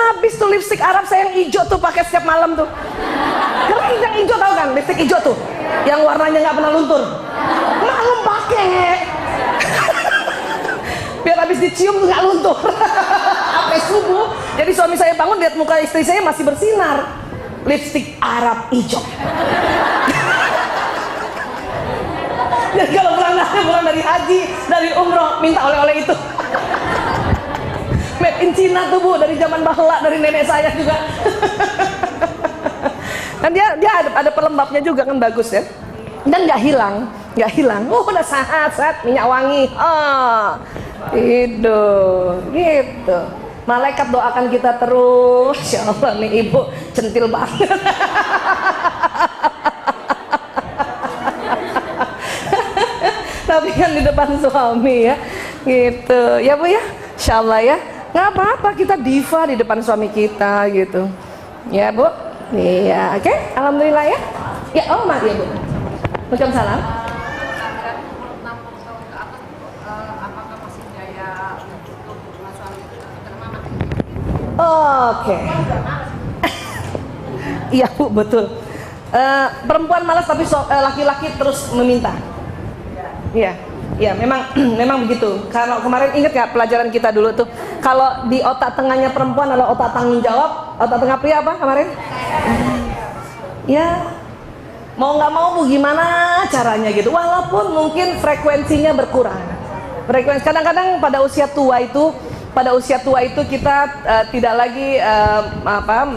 Abis tuh lipstik Arab saya yang hijau tuh pakai setiap malam tuh. Karena yang hijau tahu kan, lipstik hijau tuh, yang warnanya nggak pernah luntur. Malam pakai. Biar habis dicium nggak luntur. Sampai subuh. Jadi suami saya bangun lihat muka istri saya masih bersinar. Lipstik Arab hijau. Jadi kalau pulang dari haji, dari umroh, minta oleh-oleh itu. Made in Cina tuh, Bu, dari zaman bahla, dari nenek saya juga. Dan dia ada pelembabnya juga kan, bagus ya. Dan nggak hilang. Oh, udah sahat minyak wangi. Gitu. Malaikat doakan kita terus. Ya Allah, nih ibu centil banget. Tapi kan di depan suami ya, gitu. Ya Bu ya, insya Allah ya. Nggak apa-apa, kita diva di depan suami kita gitu. Ya Bu. Iya, oke. Alhamdulillah ya. Ya, oh mati ya Bu. Waalaikumsalam. Oke. Iya Bu, betul. Perempuan malas tapi laki-laki terus meminta. Iya, memang begitu. Kalau kemarin ingat nggak pelajaran kita dulu tuh, kalau di otak tengahnya perempuan adalah otak tanggung jawab, otak tengah pria apa kemarin? Ya, mau nggak mau Bu, gimana caranya gitu. Walaupun mungkin frekuensinya berkurang. Kadang-kadang pada usia tua itu kita tidak lagi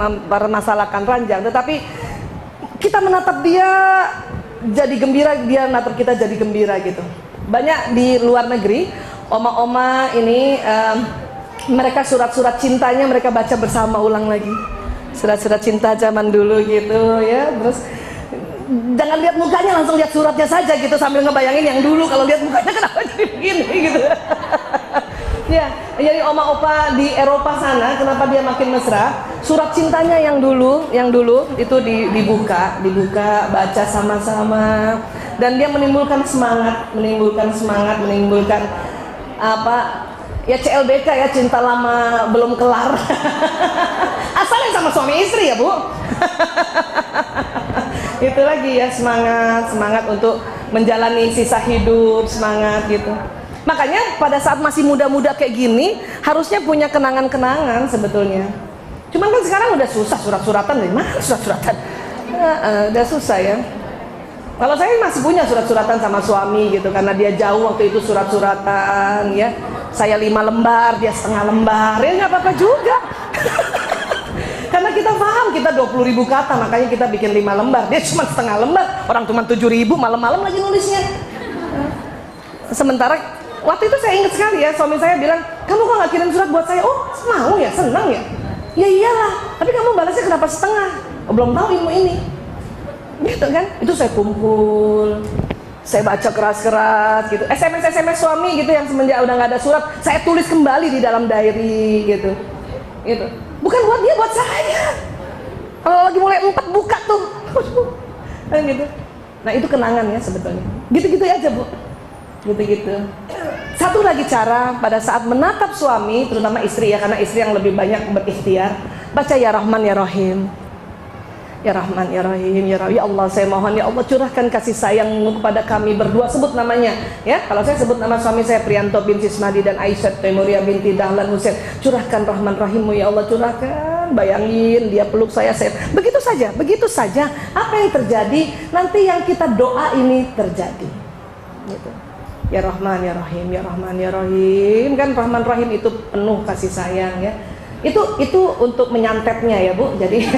mempermasalahkan ranjang, tetapi kita menatap dia jadi gembira, dia menatap kita jadi gembira gitu. Banyak di luar negeri, oma-oma ini mereka surat-surat cintanya mereka baca bersama ulang lagi. Surat-surat cinta zaman dulu gitu ya. Terus jangan lihat mukanya, langsung lihat suratnya saja gitu, sambil ngebayangin yang dulu. Kalau lihat mukanya kenapa jadi begini gitu. Ya, jadi oma opa di Eropa sana kenapa dia makin mesra? Surat cintanya yang dulu itu dibuka, baca sama-sama, dan dia menimbulkan semangat, menimbulkan apa? Ya CLBK ya, cinta lama belum kelar. Asalnya sama suami istri ya Bu. Itu lagi ya, semangat untuk menjalani sisa hidup, semangat gitu. Makanya pada saat masih muda-muda kayak gini harusnya punya kenangan-kenangan sebetulnya. Cuman kan sekarang udah susah, surat-suratan dari mana surat-suratan? Udah susah ya. Kalau saya masih punya surat-suratan sama suami gitu, karena dia jauh waktu itu surat-suratan ya. Saya 5 lembar, dia setengah lembar, ya nggak apa-apa juga. Karena kita paham, kita 20.000 kata, makanya kita bikin 5 lembar. Dia cuma setengah lembar, orang cuma 7.000, malam-malam lagi nulisnya. Sementara waktu itu saya ingat sekali ya, suami saya bilang, kamu kok nggak kirim surat buat saya? Oh, mau ya, senang ya. Ya iyalah, tapi kamu balasnya kenapa setengah? Oh, belum tahu ilmu ini. Gitu kan? Itu saya kumpul, saya baca keras-keras gitu. SMS suami gitu yang semenjak udah nggak ada surat, saya tulis kembali di dalam diary gitu. Gitu. Bukan buat dia, buat saya. Kalau lagi mulai 4 buka tuh. Kan gitu. Nah, itu kenangan ya sebetulnya. Gitu-gitu aja, Bu. Gitu-gitu. Satu lagi cara pada saat menatap suami, terutama istri ya, karena istri yang lebih banyak berikhtiar, baca ya Rahman ya Rahim. Ya Rahman ya Rahim, ya Rahim. Ya Allah, saya mohon ya Allah curahkan kasih sayang kepada kami berdua, sebut namanya ya. Kalau saya sebut nama suami saya Prianto bin Sismadi dan Aisyah Temuria binti Dahlan Husain, curahkan Rahman Rahimmu ya Allah, curahkan. Bayangin dia peluk saya begitu saja. Apa yang terjadi nanti yang kita doa ini terjadi gitu. Ya Rahman ya Rahim, ya Rahman ya Rahim. Kan Rahman Rahim itu penuh kasih sayang ya. Itu untuk menyantetnya ya Bu. Jadi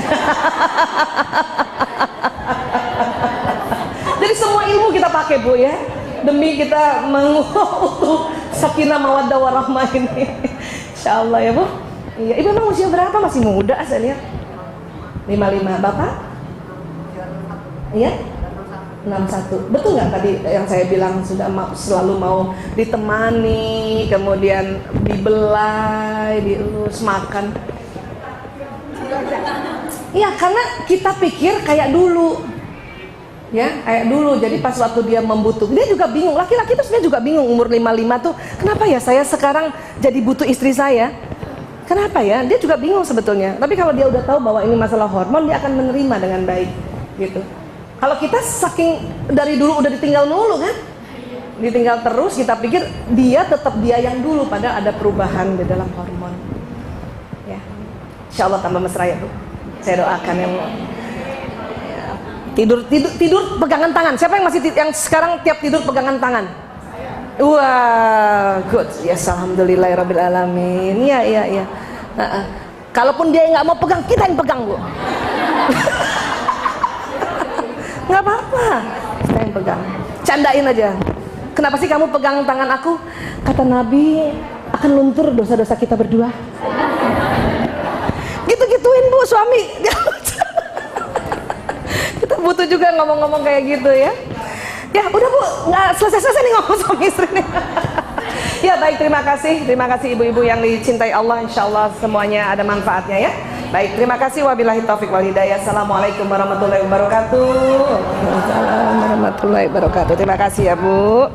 jadi semua ilmu kita pakai Bu ya, demi kita mengutuk sakinah mawaddah warahmah ini. Insyaallah ya Bu. Iya, Ibu memang usia berapa? Masih muda saya lihat. 55. Bapak? Iya? 61. Betul nggak tadi yang saya bilang sudah selalu mau ditemani, kemudian dibelai, diurus, makan? Iya, karena kita pikir kayak dulu. Ya, kayak dulu. Jadi pas waktu dia membutuhkan, dia juga bingung. Laki-laki itu sebenarnya juga bingung umur 55 tuh, kenapa ya saya sekarang jadi butuh istri saya? Kenapa ya? Dia juga bingung sebetulnya. Tapi kalau dia udah tahu bahwa ini masalah hormon, dia akan menerima dengan baik gitu. Kalau kita saking dari dulu udah ditinggal dulu kan, ditinggal terus, kita pikir dia tetap dia yang dulu, padahal ada perubahan di dalam hormon. Ya, Insya Allah tambah mesra ya Bu. Saya doakan yang tidur pegangan tangan. Siapa yang masih yang sekarang tiap tidur pegangan tangan? Wah, good. Yes, alhamdulillahirabbil alamin. Iya. Kalaupun dia nggak mau pegang, kita yang pegang Bu. Nggak apa-apa, kita yang pegang. Candain aja. Kenapa sih kamu pegang tangan aku? Kata Nabi, akan luntur dosa-dosa kita berdua. Gitu-gituin Bu suami. Kita butuh juga ngomong-ngomong kayak gitu ya. Ya udah Bu, nggak selesai-selesai nih ngomong suami istri nih. Ya baik, terima kasih ibu-ibu yang dicintai Allah. Insya Allah semuanya ada manfaatnya ya. Baik, terima kasih. Wabillahi taufiq wal hidayah. Assalamualaikum warahmatullahi wabarakatuh. Waalaikumsalam warahmatullahi wabarakatuh. Terima kasih ya Bu.